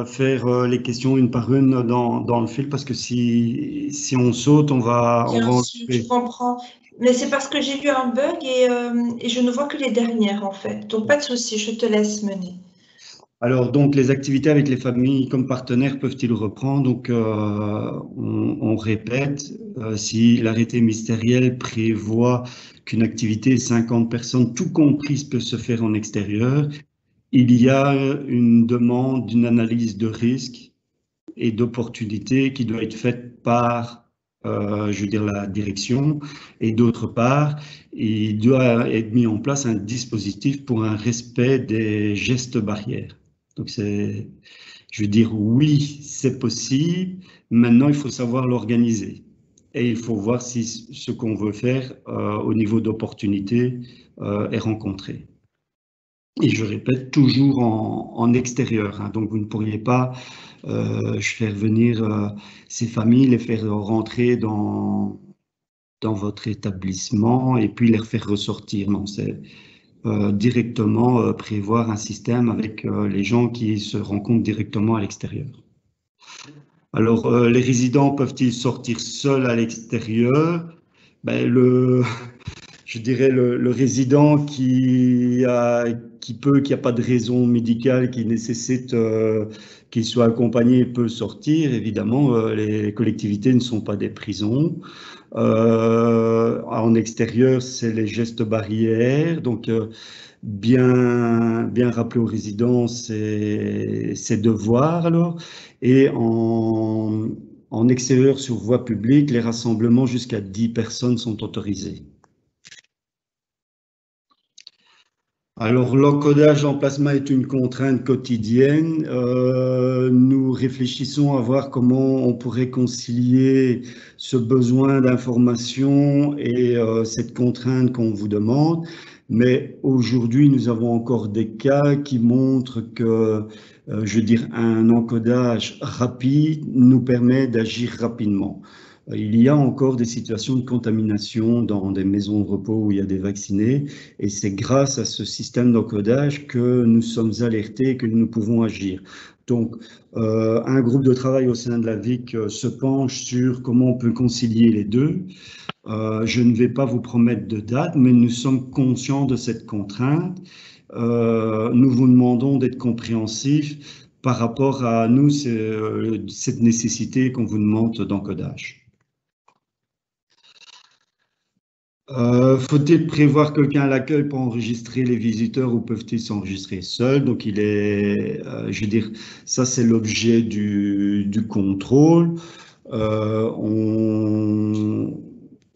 B: faire les questions une par une dans le fil, parce que si on saute, on va...
A: Bien sûr, je comprends. Mais c'est parce que j'ai eu un bug et je ne vois que les dernières, en fait. Donc, pas de souci, je te laisse mener.
B: Alors, donc, les activités avec les familles comme partenaires peuvent-ils reprendre? Donc, on répète, si l'arrêté ministériel prévoit qu'une activité 50 personnes, tout compris, peut se faire en extérieur, il y a une demande d'une analyse de risque et d'opportunité qui doit être faite par, je veux dire, la direction. Et d'autre part, il doit être mis en place un dispositif pour un respect des gestes barrières. Donc, je veux dire, oui, c'est possible. Maintenant, il faut savoir l'organiser. Et il faut voir si ce qu'on veut faire au niveau d'opportunité est rencontré. Et je répète, toujours en extérieur. Donc, vous ne pourriez pas faire venir ces familles, les faire rentrer dans votre établissement et puis les faire ressortir. Non, c'est directement prévoir un système avec les gens qui se rencontrent directement à l'extérieur. Alors, les résidents peuvent-ils sortir seuls à l'extérieur? Je dirais le résident qui n'a pas de raison médicale qui nécessite qu'il soit accompagné peut sortir. Évidemment, les collectivités ne sont pas des prisons. En extérieur, c'est les gestes barrières. Donc, bien rappeler aux résidents ses devoirs alors. Et en extérieur sur voie publique, les rassemblements jusqu'à 10 personnes sont autorisés. Alors, l'encodage en plasma est une contrainte quotidienne. Nous réfléchissons à voir comment on pourrait concilier ce besoin d'information et cette contrainte qu'on vous demande. Mais aujourd'hui, nous avons encore des cas qui montrent que, je veux dire, un encodage rapide nous permet d'agir rapidement. Il y a encore des situations de contamination dans des maisons de repos où il y a des vaccinés et c'est grâce à ce système d'encodage que nous sommes alertés et que nous pouvons agir. Donc, un groupe de travail au sein de la VIC se penche sur comment on peut concilier les deux. Je ne vais pas vous promettre de date, mais nous sommes conscients de cette contrainte. Nous vous demandons d'être compréhensifs par rapport à nous, cette nécessité qu'on vous demande d'encodage. Faut-il prévoir quelqu'un à l'accueil pour enregistrer les visiteurs ou peuvent-ils s'enregistrer seuls? Donc, il est, je veux dire, ça c'est l'objet du contrôle.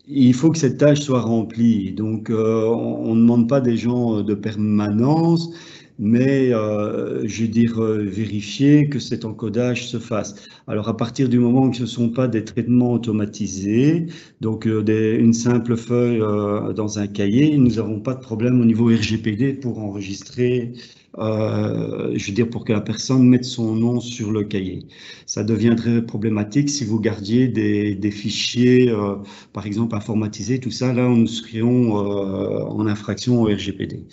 B: Il faut que cette tâche soit remplie. Donc, on ne demande pas des gens de permanence, mais je veux dire, vérifier que cet encodage se fasse. Alors, à partir du moment où ce ne sont pas des traitements automatisés, donc une simple feuille dans un cahier, nous n'avons pas de problème au niveau RGPD pour enregistrer, je veux dire, pour que la personne mette son nom sur le cahier. Ça deviendrait problématique si vous gardiez des fichiers, par exemple, informatisés, tout ça, là, nous serions en infraction au RGPD.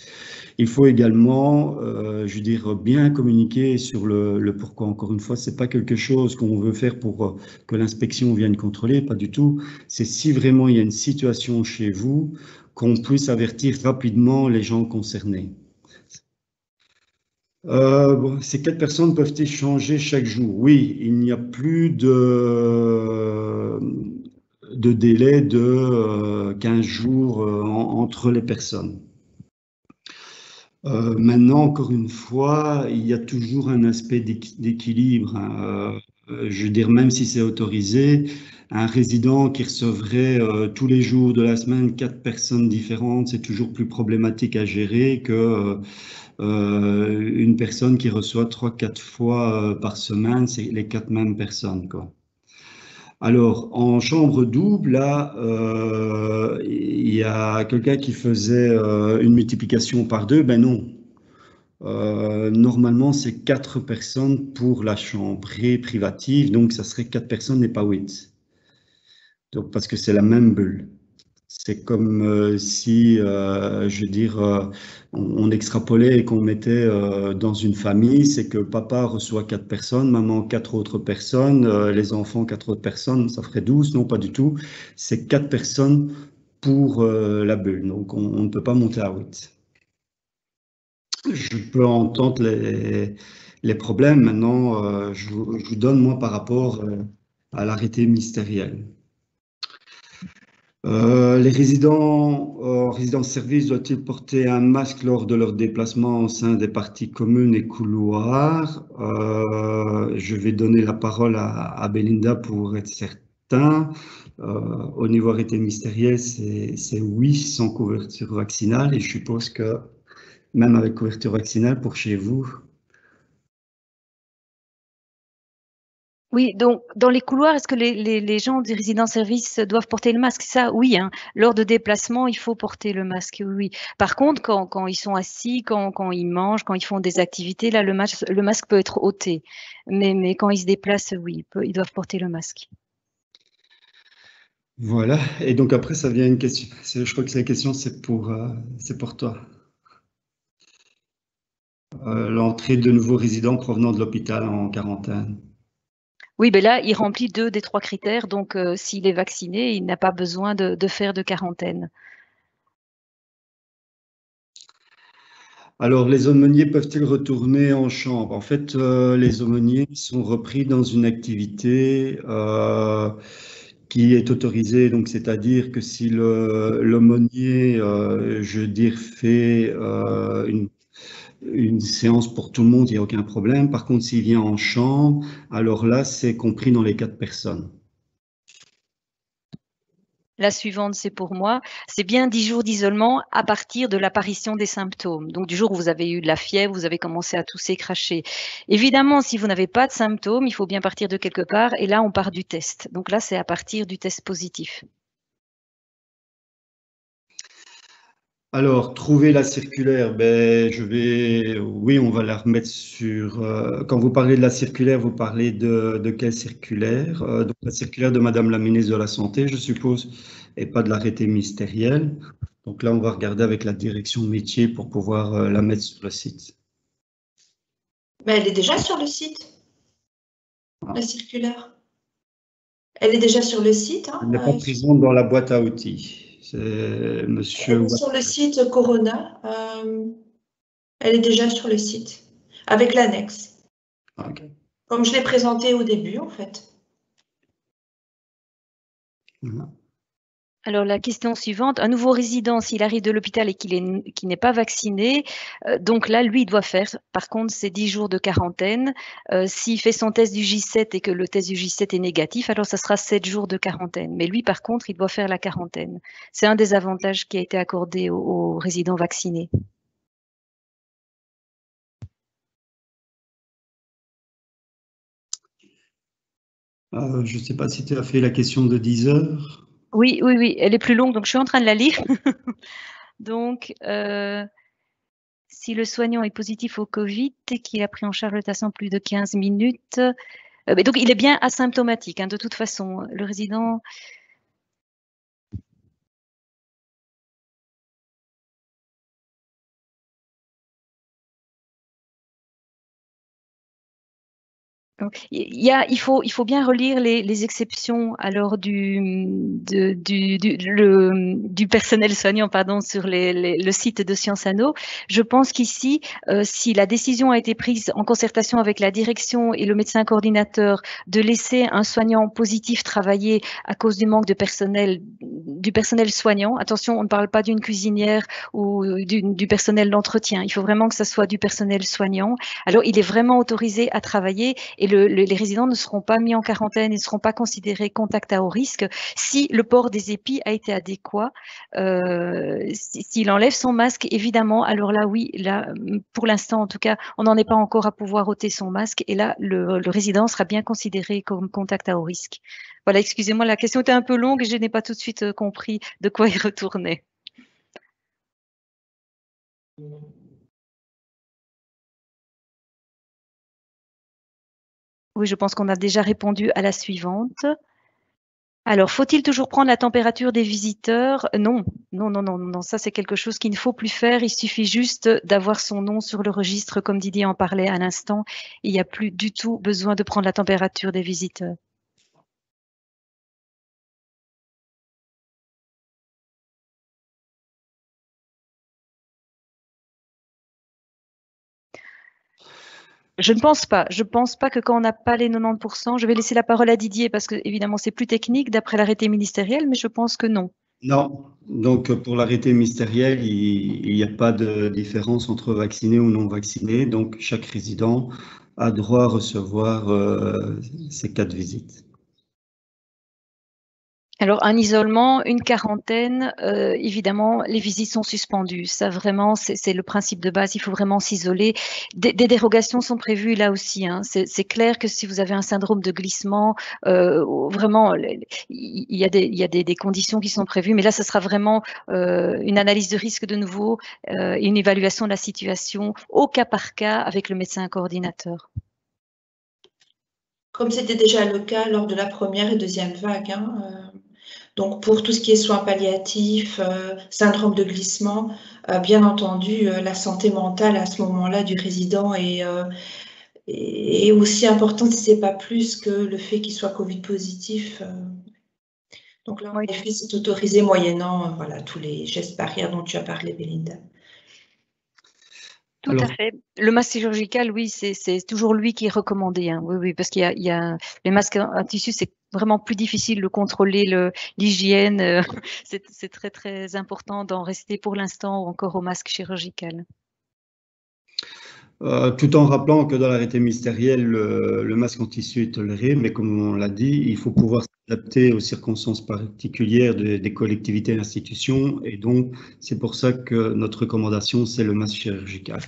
B: Il faut également, je veux dire, bien communiquer sur le pourquoi. Encore une fois, c'est pas quelque chose qu'on veut faire pour que l'inspection vienne contrôler, pas du tout. C'est si vraiment il y a une situation chez vous, qu'on puisse avertir rapidement les gens concernés. Bon, ces 4 personnes peuvent échanger chaque jour. Oui, il n'y a plus de délai de 15 jours entre les personnes. Maintenant, encore une fois, il y a toujours un aspect d'équilibre. Je veux dire, même si c'est autorisé, un résident qui recevrait tous les jours de la semaine 4 personnes différentes, c'est toujours plus problématique à gérer que une personne qui reçoit 3-4 fois par semaine, c'est les 4 mêmes personnes, quoi. Alors, en chambre double, là, il y a quelqu'un qui faisait une multiplication par 2. Ben non. Normalement, c'est 4 personnes pour la chambre privative, donc ça serait 4 personnes et pas 8. Donc, parce que c'est la même bulle. C'est comme si, je veux dire, on extrapolait et qu'on mettait dans une famille, c'est que papa reçoit 4 personnes, maman 4 autres personnes, les enfants 4 autres personnes, ça ferait 12, non pas du tout. C'est 4 personnes pour la bulle, donc on ne peut pas monter à 8. Je peux entendre les problèmes. Maintenant, je vous donne, moi, par rapport à l'arrêté ministériel. Les résidents en résidence-service doivent-ils porter un masque lors de leur déplacement au sein des parties communes et couloirs? Je vais donner la parole à Belinda pour être certain. Au niveau arrêté ministériel, c'est oui, sans couverture vaccinale, et je suppose que même avec couverture vaccinale pour chez vous.
C: Oui, donc dans les couloirs, est-ce que les gens des résidents-service doivent porter le masque? Ça, oui, hein. Lors de déplacement, il faut porter le masque, oui. Par contre, quand ils sont assis, quand ils mangent, quand ils font des activités, là, le masque peut être ôté. Mais quand ils se déplacent, oui, ils doivent porter le masque.
B: Voilà, et donc après, ça vient une question. Je crois que la question, c'est pour toi. L'entrée de nouveaux résidents provenant de l'hôpital en quarantaine.
C: Oui, ben là, il remplit 2 des 3 critères, donc s'il est vacciné, il n'a pas besoin de faire de quarantaine.
B: Alors, les aumôniers peuvent-ils retourner en chambre? En fait, les aumôniers sont repris dans une activité qui est autorisée. Donc, c'est-à-dire que si l'aumônier, je veux dire, fait une séance pour tout le monde, il n'y a aucun problème. Par contre, s'il vient en chambre, alors là, c'est compris dans les 4 personnes.
C: La suivante, c'est pour moi. C'est bien 10 jours d'isolement à partir de l'apparition des symptômes. Donc, du jour où vous avez eu de la fièvre, vous avez commencé à tousser, cracher. Évidemment, si vous n'avez pas de symptômes, il faut bien partir de quelque part. Et là, on part du test. Donc là, c'est à partir du test positif.
B: Alors, trouver la circulaire, ben, oui, on va la remettre sur, quand vous parlez de la circulaire, vous parlez de quelle circulaire? Donc, la circulaire de Madame la ministre de la Santé, je suppose, et pas de l'arrêté ministériel. Donc là, on va regarder avec la direction métier pour pouvoir la mettre sur le site.
A: Mais elle est déjà sur le site. La circulaire. Elle est déjà sur le site. Hein,
B: elle n'est pas présente dans la boîte à outils. C'est monsieur.
A: Elle est sur le site Corona. Elle est déjà sur le site, avec l'annexe.
B: Okay.
A: Comme je l'ai présenté au début, en fait.
C: Alors, la question suivante, un nouveau résident, s'il arrive de l'hôpital et qu'il n'est pas vacciné, donc là, lui, il doit faire, par contre, ses 10 jours de quarantaine. S'il fait son test du J7 et que le test du J7 est négatif, alors ça sera 7 jours de quarantaine. Mais lui, par contre, il doit faire la quarantaine. C'est un des avantages qui a été accordé aux résidents vaccinés.
B: Je ne sais pas si tu as fait la question de 10 heures.
C: Oui, elle est plus longue, donc je suis en train de la lire. Donc, si le soignant est positif au Covid et qu'il a pris en charge le patient plus de 15 minutes, donc il est bien asymptomatique, hein, de toute façon. Le résident... Il faut bien relire les exceptions alors du personnel soignant sur le site de Sciences Anno. Je pense qu'ici, si la décision a été prise en concertation avec la direction et le médecin coordinateur de laisser un soignant positif travailler à cause du manque de personnel, du personnel soignant, attention, on ne parle pas d'une cuisinière ou du personnel d'entretien, il faut vraiment que ce soit du personnel soignant. Alors, il est vraiment autorisé à travailler et les résidents ne seront pas mis en quarantaine, ils ne seront pas considérés contact à haut risque si le port des épis a été adéquat. S'il enlève son masque, évidemment, alors là, oui, là, pour l'instant, en tout cas, on n'en est pas encore à pouvoir ôter son masque et là, le résident sera bien considéré comme contact à haut risque. Voilà, excusez-moi, la question était un peu longue et je n'ai pas tout de suite compris de quoi il retournait. Oui, je pense qu'on a déjà répondu à la suivante. Alors, faut-il toujours prendre la température des visiteurs? Non, ça c'est quelque chose qu'il ne faut plus faire. Il suffit juste d'avoir son nom sur le registre, comme Didier en parlait à l'instant. Il n'y a plus du tout besoin de prendre la température des visiteurs. Je ne pense pas. Je ne pense pas que quand on n'a pas les 90%, je vais laisser la parole à Didier parce que évidemment c'est plus technique d'après l'arrêté ministériel, mais je pense que non.
B: Non, donc pour l'arrêté ministériel, il n'y a pas de différence entre vacciné ou non vacciné, donc chaque résident a droit à recevoir ces 4 visites.
C: Alors, un isolement, une quarantaine, évidemment, les visites sont suspendues. Ça, vraiment, c'est le principe de base. Il faut vraiment s'isoler. Des dérogations sont prévues là aussi. Hein. C'est clair que si vous avez un syndrome de glissement, vraiment, il y a des conditions qui sont prévues. Mais là, ce sera vraiment une analyse de risque de nouveau, une évaluation de la situation au cas par cas avec le médecin coordinateur.
A: Comme c'était déjà le cas lors de la première et deuxième vague. Hein, donc, pour tout ce qui est soins palliatifs, syndrome de glissement, bien entendu, la santé mentale à ce moment-là du résident est aussi importante, si ce n'est pas plus, que le fait qu'il soit Covid positif. Donc là, en effet, c'est autorisé moyennant voilà, tous les gestes barrières dont tu as parlé, Belinda.
C: Tout à fait. Le masque chirurgical, oui, c'est toujours lui qui est recommandé. Hein. Oui, parce qu'il y a les masques en tissu, c'est vraiment plus difficile de contrôler l'hygiène. C'est très, très important d'en rester pour l'instant encore au masque chirurgical.
B: Tout en rappelant que dans l'arrêté ministériel, le masque en tissu est toléré, mais comme on l'a dit, il faut pouvoir s'adapter aux circonstances particulières des collectivités et institutions, et donc c'est pour ça que notre recommandation, c'est le masque chirurgical.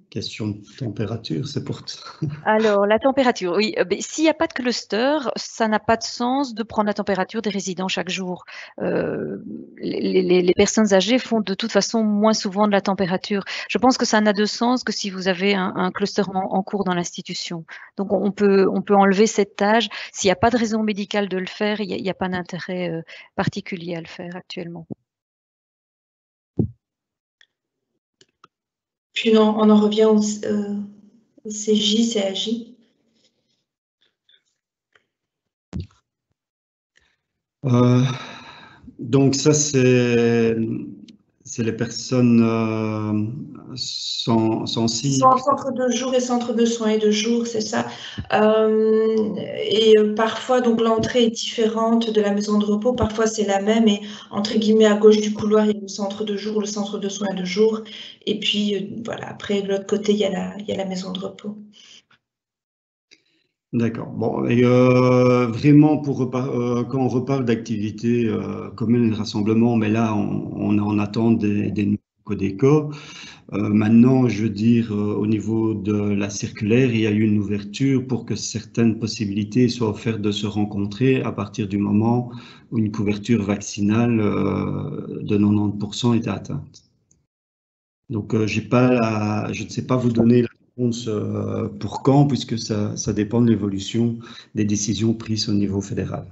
B: Question de température, c'est pour ça.
C: Alors, la température, oui. S'il n'y a pas de cluster, ça n'a pas de sens de prendre la température des résidents chaque jour. Les personnes âgées font de toute façon moins souvent de la température. Je pense que ça n'a de sens que si vous avez un cluster en cours dans l'institution. Donc, on peut enlever cette tâche. S'il n'y a pas de raison médicale de le faire, il n'y a pas d'intérêt particulier à le faire actuellement.
A: Puis non, on en revient au CJ, CAJ.
B: Donc ça, c'est les personnes sans cible.
A: Centre de jour et centre de soins et de jour, c'est ça. Parfois, donc l'entrée est différente de la maison de repos. Parfois, c'est la même. Et entre guillemets, à gauche du couloir, il y a le centre de jour, le centre de soins et de jour. Et puis, voilà, après, de l'autre côté, il y a la maison de repos.
B: D'accord. Bon, et vraiment, quand on reparle d'activités communes et de rassemblement, mais là, on en attend des nouveaux CODECO. Maintenant, je veux dire, au niveau de la circulaire, il y a eu une ouverture pour que certaines possibilités soient offertes de se rencontrer à partir du moment où une couverture vaccinale de 90% était atteinte. Donc, je ne sais pas vous donner la réponse pour quand, puisque ça dépend de l'évolution des décisions prises au niveau fédéral.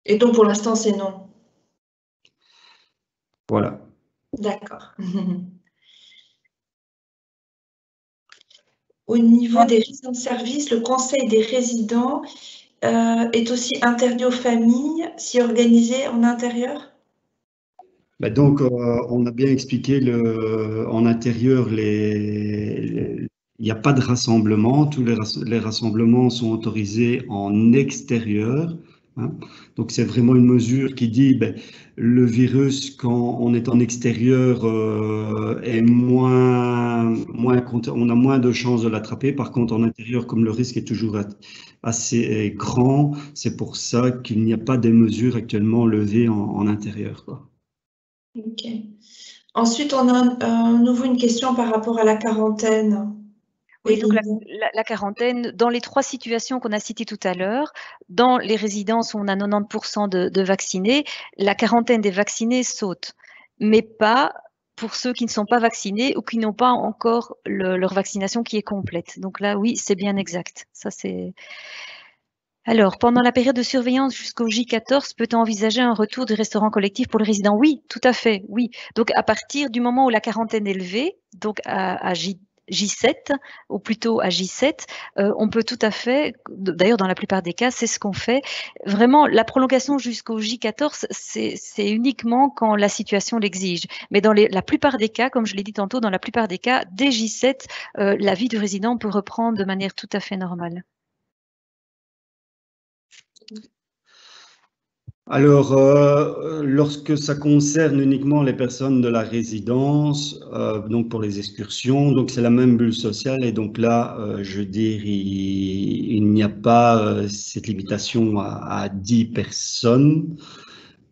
A: Et donc, pour l'instant, c'est non.
B: Voilà.
A: D'accord. Au niveau des résidents de service, le conseil des résidents est aussi interdit aux familles si organisé en intérieur?
B: Donc, on a bien expliqué en intérieur, il n'y a pas de rassemblement. Tous les rassemblements sont autorisés en extérieur. Hein. Donc, c'est vraiment une mesure qui dit le virus, quand on est en extérieur, est on a moins de chances de l'attraper. Par contre, en intérieur, comme le risque est toujours assez grand, c'est pour ça qu'il n'y a pas des mesures actuellement levées en intérieur, quoi.
A: Ok. Ensuite, on a nouveau une question par rapport à la quarantaine.
C: Oui, donc la quarantaine, dans les 3 situations qu'on a citées tout à l'heure, dans les résidences où on a 90% de vaccinés, la quarantaine des vaccinés saute, mais pas pour ceux qui ne sont pas vaccinés ou qui n'ont pas encore leur vaccination qui est complète. Donc là, oui, c'est bien exact. Ça, c'est... Alors, pendant la période de surveillance jusqu'au J14, peut-on envisager un retour du restaurant collectif pour les résidents? Oui, tout à fait, oui. Donc, à partir du moment où la quarantaine est levée, donc à J7, ou plutôt à J7, on peut tout à fait, d'ailleurs dans la plupart des cas, c'est ce qu'on fait. Vraiment, la prolongation jusqu'au J14, c'est uniquement quand la situation l'exige. Mais dans la plupart des cas, comme je l'ai dit tantôt, dans la plupart des cas, dès J7, la vie du résident peut reprendre de manière tout à fait normale.
B: Alors, lorsque ça concerne uniquement les personnes de la résidence, donc pour les excursions, donc c'est la même bulle sociale et donc là, je veux dire, il n'y a pas cette limitation à 10 personnes.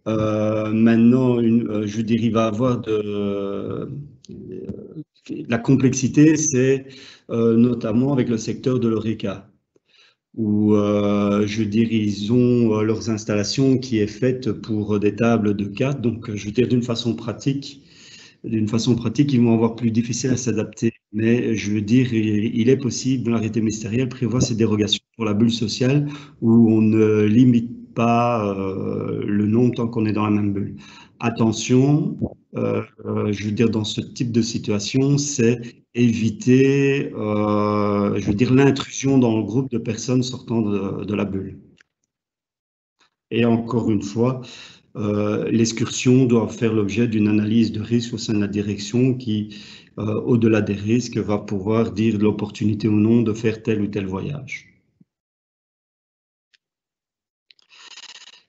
B: Maintenant, je veux dire, il va avoir la complexité, c'est notamment avec le secteur de l'horeca, où je veux dire, ils ont leurs installations qui est faite pour des tables de 4. Donc, je veux dire, d'une façon pratique, ils vont avoir plus difficile à s'adapter. Mais je veux dire, il est possible, dans l'arrêté ministériel, prévoir ces dérogations pour la bulle sociale où on ne limite pas le nombre tant qu'on est dans la même bulle. Attention, je veux dire, dans ce type de situation, c'est éviter, je veux dire, l'intrusion dans le groupe de personnes sortant de la bulle. Et encore une fois, l'excursion doit faire l'objet d'une analyse de risque au sein de la direction qui, au-delà des risques, va pouvoir dire l'opportunité ou non de faire tel ou tel voyage.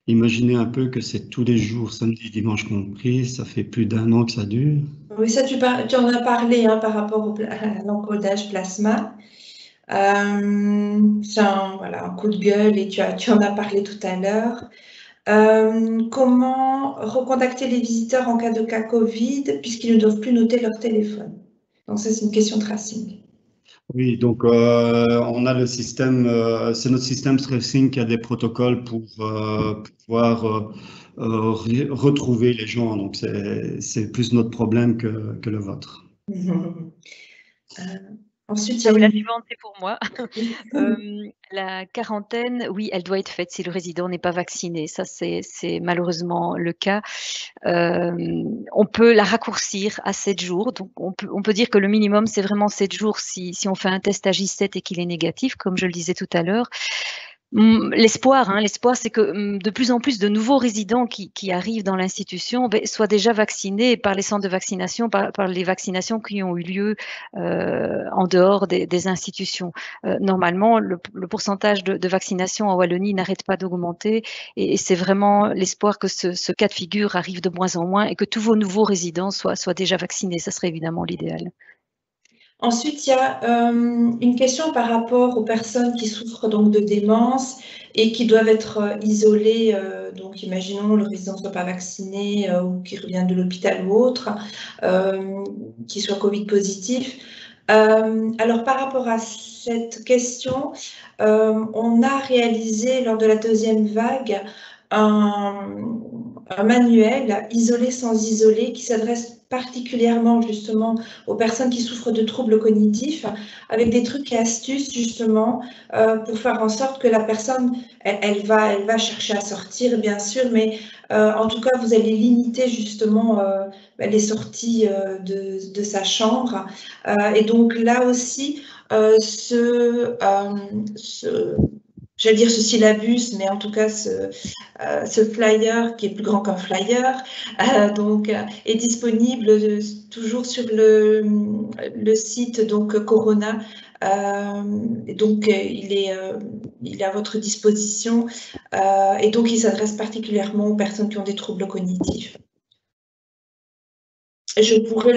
B: Imaginez un peu que c'est tous les jours, samedi, dimanche compris, ça fait plus d'1 an que ça dure.
A: Oui, ça tu en as parlé hein, par rapport à l'encodage plasma. C'est un coup de gueule et tu en as parlé tout à l'heure. Comment recontacter les visiteurs en cas de cas Covid puisqu'ils ne doivent plus noter leur téléphone? Donc ça, c'est une question tracing.
B: Oui, donc on a le système, c'est notre système Stressing qui a des protocoles pour pouvoir retrouver les gens. Donc c'est plus notre problème que le vôtre.
A: Ensuite,
C: la suivante, c'est pour moi. La quarantaine, oui, elle doit être faite si le résident n'est pas vacciné. Ça, c'est malheureusement le cas. On peut la raccourcir à 7 jours. Donc, on peut dire que le minimum, c'est vraiment 7 jours si on fait un test à J7 et qu'il est négatif, comme je le disais tout à l'heure. L'espoir, c'est que de plus en plus de nouveaux résidents qui arrivent dans l'institution soient déjà vaccinés par les centres de vaccination, par les vaccinations qui ont eu lieu en dehors des institutions. Normalement, le pourcentage de vaccination en Wallonie n'arrête pas d'augmenter et c'est vraiment l'espoir que ce cas de figure arrive de moins en moins et que tous vos nouveaux résidents soient déjà vaccinés. Ça serait évidemment l'idéal.
A: Ensuite, il y a une question par rapport aux personnes qui souffrent donc de démence et qui doivent être isolées. Donc, imaginons le résident ne soit pas vacciné ou qui revient de l'hôpital ou autre, qui soit Covid positif. Alors, par rapport à cette question, on a réalisé lors de la deuxième vague un manuel isolé sans isoler qui s'adresse particulièrement justement aux personnes qui souffrent de troubles cognitifs, avec des trucs et astuces justement pour faire en sorte que la personne, elle va chercher à sortir bien sûr, mais en tout cas vous allez limiter justement les sorties de sa chambre. Et donc là aussi, j'allais dire ce syllabus, mais en tout cas ce flyer qui est plus grand qu'un flyer, est disponible toujours sur le site donc Corona. Il est à votre disposition et donc il s'adresse particulièrement aux personnes qui ont des troubles cognitifs. Je pourrais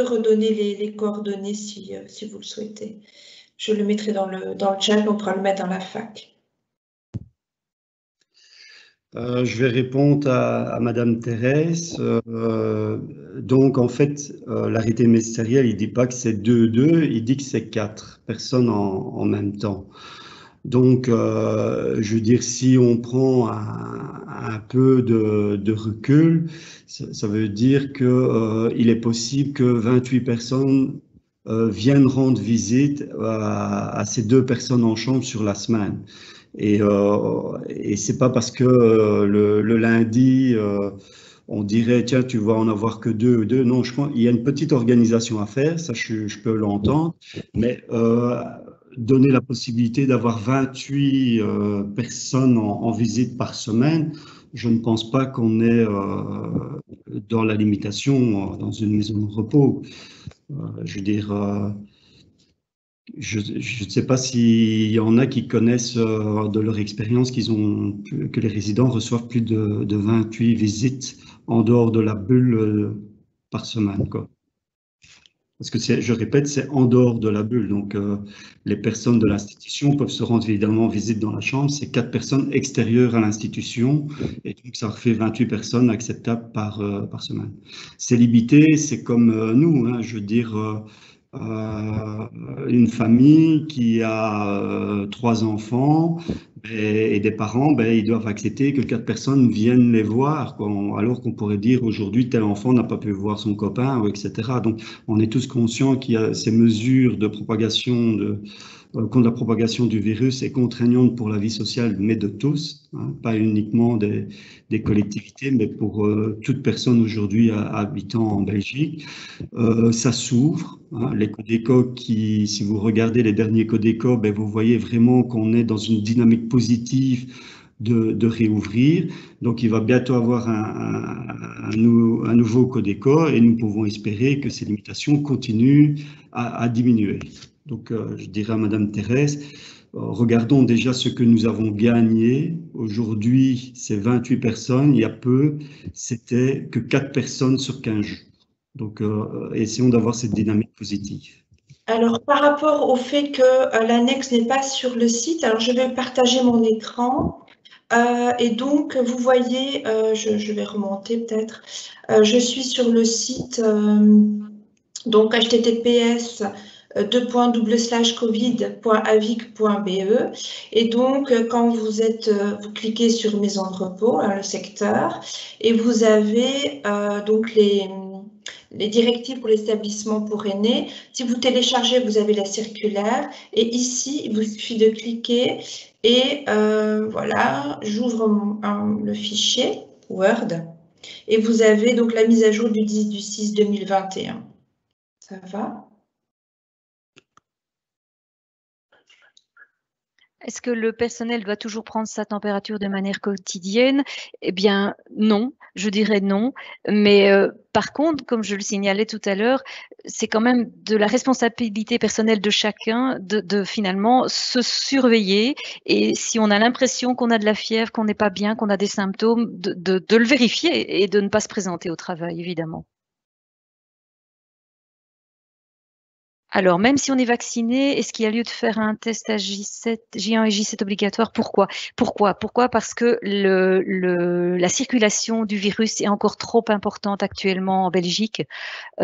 A: redonner les coordonnées si vous le souhaitez. Je le mettrai dans le chat, on pourra le mettre dans la FAQ.
B: Je vais répondre à Madame Thérèse. Donc, en fait, l'arrêté ministériel, il ne dit pas que c'est 2, il dit que c'est 4 personnes en même temps. Donc, je veux dire, si on prend un peu de recul, ça veut dire qu'il est possible que 28 personnes viennent rendre visite à ces 2 personnes en chambre sur la semaine. Et c'est pas parce que le lundi, on dirait, tiens, tu vas en avoir que 2. Non, je crois qu'il y a une petite organisation à faire, ça je peux l'entendre, mais donner la possibilité d'avoir 28 personnes en visite par semaine, je ne pense pas qu'on est dans la limitation dans une maison de repos. Je veux dire, je ne sais pas s'il y en a qui connaissent de leur expérience que les résidents reçoivent plus de 28 visites en dehors de la bulle par semaine, quoi. Parce que je répète, c'est en dehors de la bulle. Donc, les personnes de l'institution peuvent se rendre évidemment en visite dans la chambre. C'est 4 personnes extérieures à l'institution. Et donc, ça fait 28 personnes acceptables par semaine. C'est limité, c'est comme nous, hein, je veux dire, une famille qui a 3 enfants et des parents, ils doivent accepter que 4 personnes viennent les voir, quoi, alors qu'on pourrait dire aujourd'hui tel enfant n'a pas pu voir son copain, etc. Donc on est tous conscients qu'il y a ces mesures de propagation contre la propagation du virus est contraignante pour la vie sociale, mais de tous, hein, pas uniquement des collectivités, mais pour toute personne aujourd'hui habitant en Belgique. Ça s'ouvre. Hein, les Codeco, si vous regardez les derniers Codeco, vous voyez vraiment qu'on est dans une dynamique positive de réouvrir. Donc, il va bientôt avoir un nouveau Codeco et nous pouvons espérer que ces limitations continuent à diminuer. Donc, je dirais à Madame Thérèse, regardons déjà ce que nous avons gagné. Aujourd'hui, c'est 28 personnes. Il y a peu, c'était que 4 personnes sur 15 jours. Donc, essayons d'avoir cette dynamique positive.
A: Alors, par rapport au fait que l'annexe n'est pas sur le site, alors je vais partager mon écran. Et donc, vous voyez, je vais remonter peut-être. Je suis sur le site, donc https covid.avic.be et donc quand vous cliquez sur maison de repos, le secteur, et vous avez donc les directives pour les établissements pour aînés. Si vous téléchargez, vous avez la circulaire. Et ici, il vous suffit de cliquer. Et voilà, j'ouvre le fichier Word. Et vous avez donc la mise à jour du 10/6/2021. Ça va?
C: Est-ce que le personnel doit toujours prendre sa température de manière quotidienne? Eh bien, non, je dirais non. Mais par contre, comme je le signalais tout à l'heure, c'est quand même de la responsabilité personnelle de chacun de finalement se surveiller. Et si on a l'impression qu'on a de la fièvre, qu'on n'est pas bien, qu'on a des symptômes, de le vérifier et de ne pas se présenter au travail, évidemment. Alors, même si on est vacciné, est-ce qu'il y a lieu de faire un test à J1 et J7 obligatoire? Pourquoi? Parce que la circulation du virus est encore trop importante actuellement en Belgique.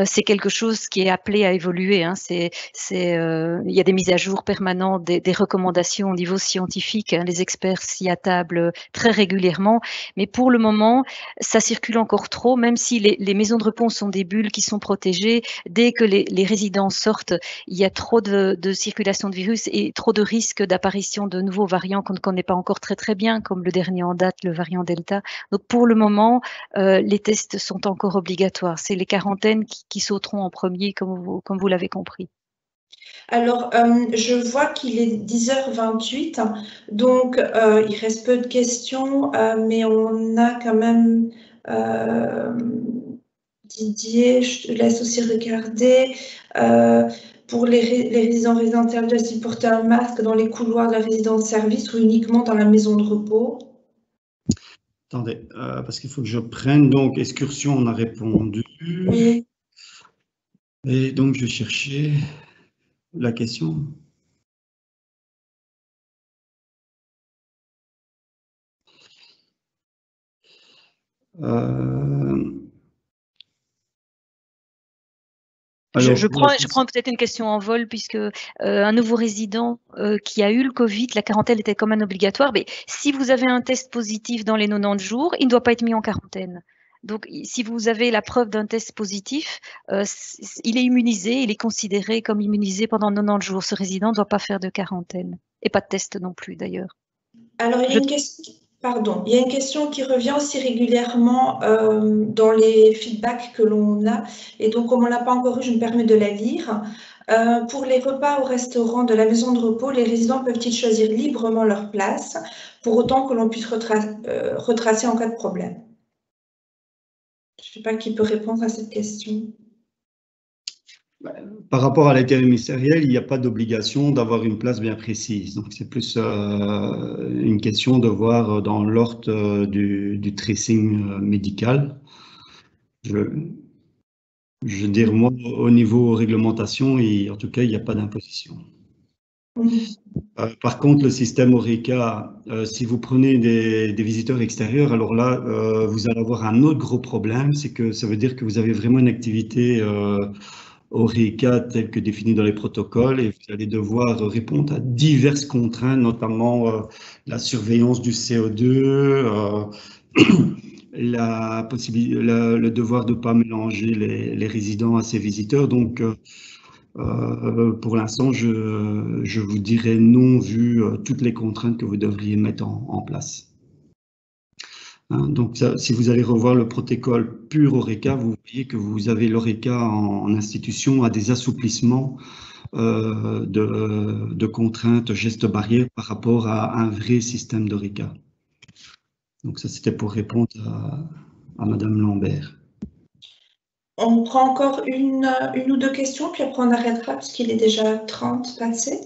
C: C'est quelque chose qui est appelé à évoluer, hein. Il y a des mises à jour permanentes, des recommandations au niveau scientifique, hein. Les experts s'y attablent très régulièrement. Mais pour le moment, ça circule encore trop, même si les maisons de repos sont des bulles qui sont protégées. Dès que les résidents sortent, il y a trop de circulation de virus et trop de risques d'apparition de nouveaux variants qu'on ne connaît pas encore très très bien, comme le dernier en date, le variant Delta. Donc pour le moment, les tests sont encore obligatoires. C'est les quarantaines qui sauteront en premier, comme vous l'avez compris.
A: Alors, je vois qu'il est 10h28, donc il reste peu de questions, mais on a quand même Didier, je te laisse aussi regarder. Pour les résidents résidentiels, doivent-ils porter un masque dans les couloirs de la résidence-service ou uniquement dans la maison de repos?
B: Attendez, parce qu'il faut que je prenne. Donc, excursion, on a répondu.
A: Oui.
B: Et donc, je cherchais la question.
C: Alors, je prends peut-être une question en vol, puisque un nouveau résident qui a eu le Covid, la quarantaine était quand même obligatoire. Mais si vous avez un test positif dans les 90 jours, il ne doit pas être mis en quarantaine. Donc, si vous avez la preuve d'un test positif, il est immunisé, il est considéré comme immunisé pendant 90 jours. Ce résident ne doit pas faire de quarantaine. Et pas de test non plus, d'ailleurs.
A: Alors, il y a une question. Pardon, il y a une question qui revient aussi régulièrement dans les feedbacks que l'on a. Et donc, comme on ne l'a pas encore eu, je me permets de la lire. Pour les repas au restaurant de la maison de repos, les résidents peuvent-ils choisir librement leur place, pour autant que l'on puisse retracer en cas de problème? Je ne sais pas qui peut répondre à cette question.
B: Par rapport à l'intérim ministériel, il n'y a pas d'obligation d'avoir une place bien précise. Donc, c'est plus une question de voir dans l'ordre du tracing médical. Je veux dire, moi, au niveau réglementation, en tout cas, il n'y a pas d'imposition. Par contre, le système Horeca, si vous prenez des visiteurs extérieurs, alors là, vous allez avoir un autre gros problème, c'est que ça veut dire que vous avez vraiment une activité Horeca telle que définie dans les protocoles et vous allez devoir répondre à diverses contraintes, notamment la surveillance du CO2, le devoir de ne pas mélanger les résidents à ces visiteurs. Donc, pour l'instant, je vous dirais non, vu toutes les contraintes que vous devriez mettre en place. Hein, donc, si vous allez revoir le protocole pur Horeca, vous voyez que vous avez l'Horeca en institution à des assouplissements de contraintes gestes barrières par rapport à un vrai système d'Horeca. Donc, ça, c'était pour répondre à Madame Lambert.
A: On prend encore une ou deux questions, puis après on arrêtera parce qu'il est déjà 30 passé.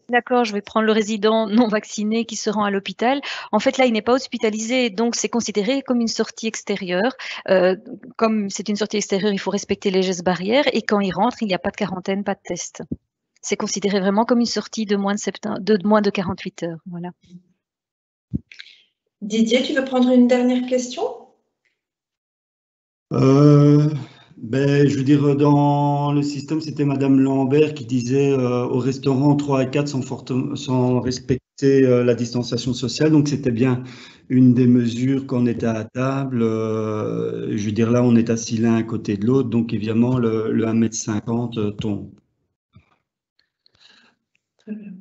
C: D'accord, je vais prendre le résident non vacciné qui se rend à l'hôpital. En fait, là, il n'est pas hospitalisé, donc c'est considéré comme une sortie extérieure. Comme c'est une sortie extérieure, il faut respecter les gestes barrières et quand il rentre, il n'y a pas de quarantaine, pas de test. C'est considéré vraiment comme une sortie de moins de 48 heures. Voilà.
A: Didier, tu veux prendre une dernière question?
B: Je veux dire, dans le système, c'était Madame Lambert qui disait au restaurant 3 et 4 sont respectés C'est la distanciation sociale, donc c'était bien une des mesures quand on était à table. Je veux dire, là, on est assis l'un à côté de l'autre, donc évidemment, le 1,50 m tombe.
A: Très bien.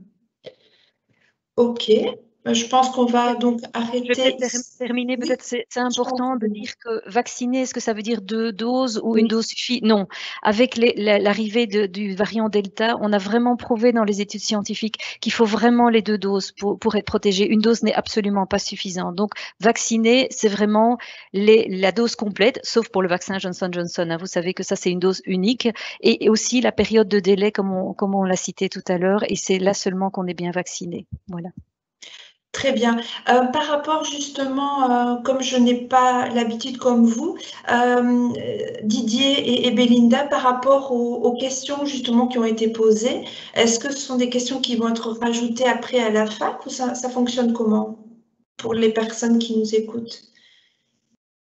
A: OK. Je pense qu'on va donc
C: Je vais
A: arrêter.
C: peut-être terminer. Peut-être c'est important de dire que vacciner, est-ce que ça veut dire 2 doses ou une dose suffit? Non. Avec l'arrivée du variant Delta, on a vraiment prouvé dans les études scientifiques qu'il faut vraiment les 2 doses pour être protégé. Une dose n'est absolument pas suffisante. Donc, vacciner, c'est vraiment la dose complète, sauf pour le vaccin Johnson & Johnson. Hein. Vous savez que ça, c'est une dose unique. Et aussi la période de délai, comme on l'a cité tout à l'heure. Et c'est là seulement qu'on est bien vacciné. Voilà.
A: Très bien. Par rapport justement, comme je n'ai pas l'habitude comme vous, Didier et Belinda, par rapport aux questions justement qui ont été posées, est-ce que ce sont des questions qui vont être rajoutées après à la fac ou ça fonctionne comment pour les personnes qui nous écoutent?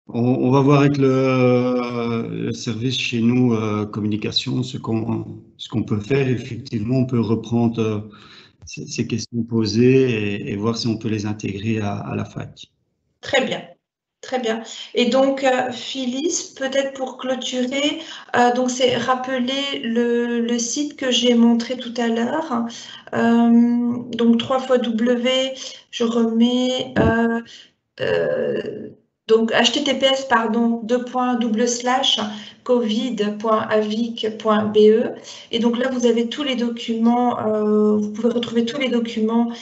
B: On va voir avec le service chez nous, communication, ce qu'on peut faire. Effectivement, on peut reprendre ces questions posées et voir si on peut les intégrer à la fac.
A: Très bien. Très bien. Et donc, Phyllis, peut-être pour clôturer, donc c'est rappeler le site que j'ai montré tout à l'heure. Donc 3 fois W, je remets donc https covid.avic.be et donc là vous avez tous les documents, vous pouvez retrouver tous les documents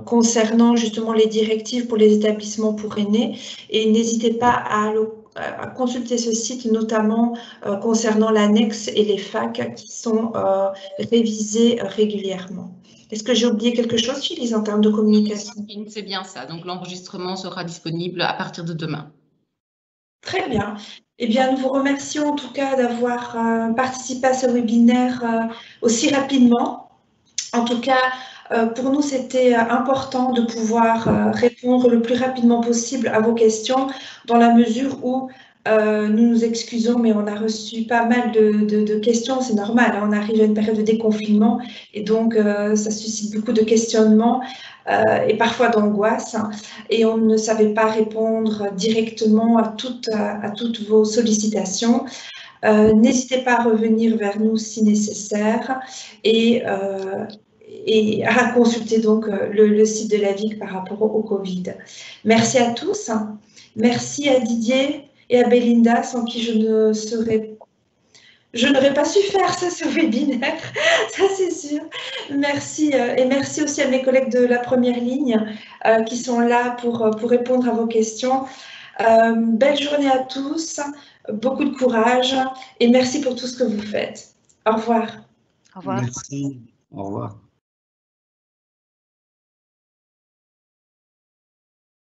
A: concernant justement les directives pour les établissements pour aînés et n'hésitez pas à consulter ce site notamment concernant l'annexe et les facs qui sont révisés régulièrement. Est-ce que j'ai oublié quelque chose, Phyllis, en termes de communication?
D: C'est bien ça. Donc, l'enregistrement sera disponible à partir de demain.
A: Très bien. Eh bien, nous vous remercions en tout cas d'avoir participé à ce webinaire aussi rapidement. En tout cas, pour nous, c'était important de pouvoir répondre le plus rapidement possible à vos questions dans la mesure où nous nous excusons, mais on a reçu pas mal de questions, c'est normal, hein, on arrive à une période de déconfinement et donc ça suscite beaucoup de questionnements et parfois d'angoisse et on ne savait pas répondre directement à toutes vos sollicitations. N'hésitez pas à revenir vers nous si nécessaire et à consulter donc le site de l'AVIC par rapport au Covid. Merci à tous. Merci à Didier et à Belinda, sans qui je n'aurais pas su faire ce webinaire, ça c'est sûr. Merci et merci aussi à mes collègues de la première ligne qui sont là pour répondre à vos questions. Belle journée à tous, beaucoup de courage et merci pour tout ce que vous faites. Au revoir.
C: Au revoir.
B: Merci. Au revoir.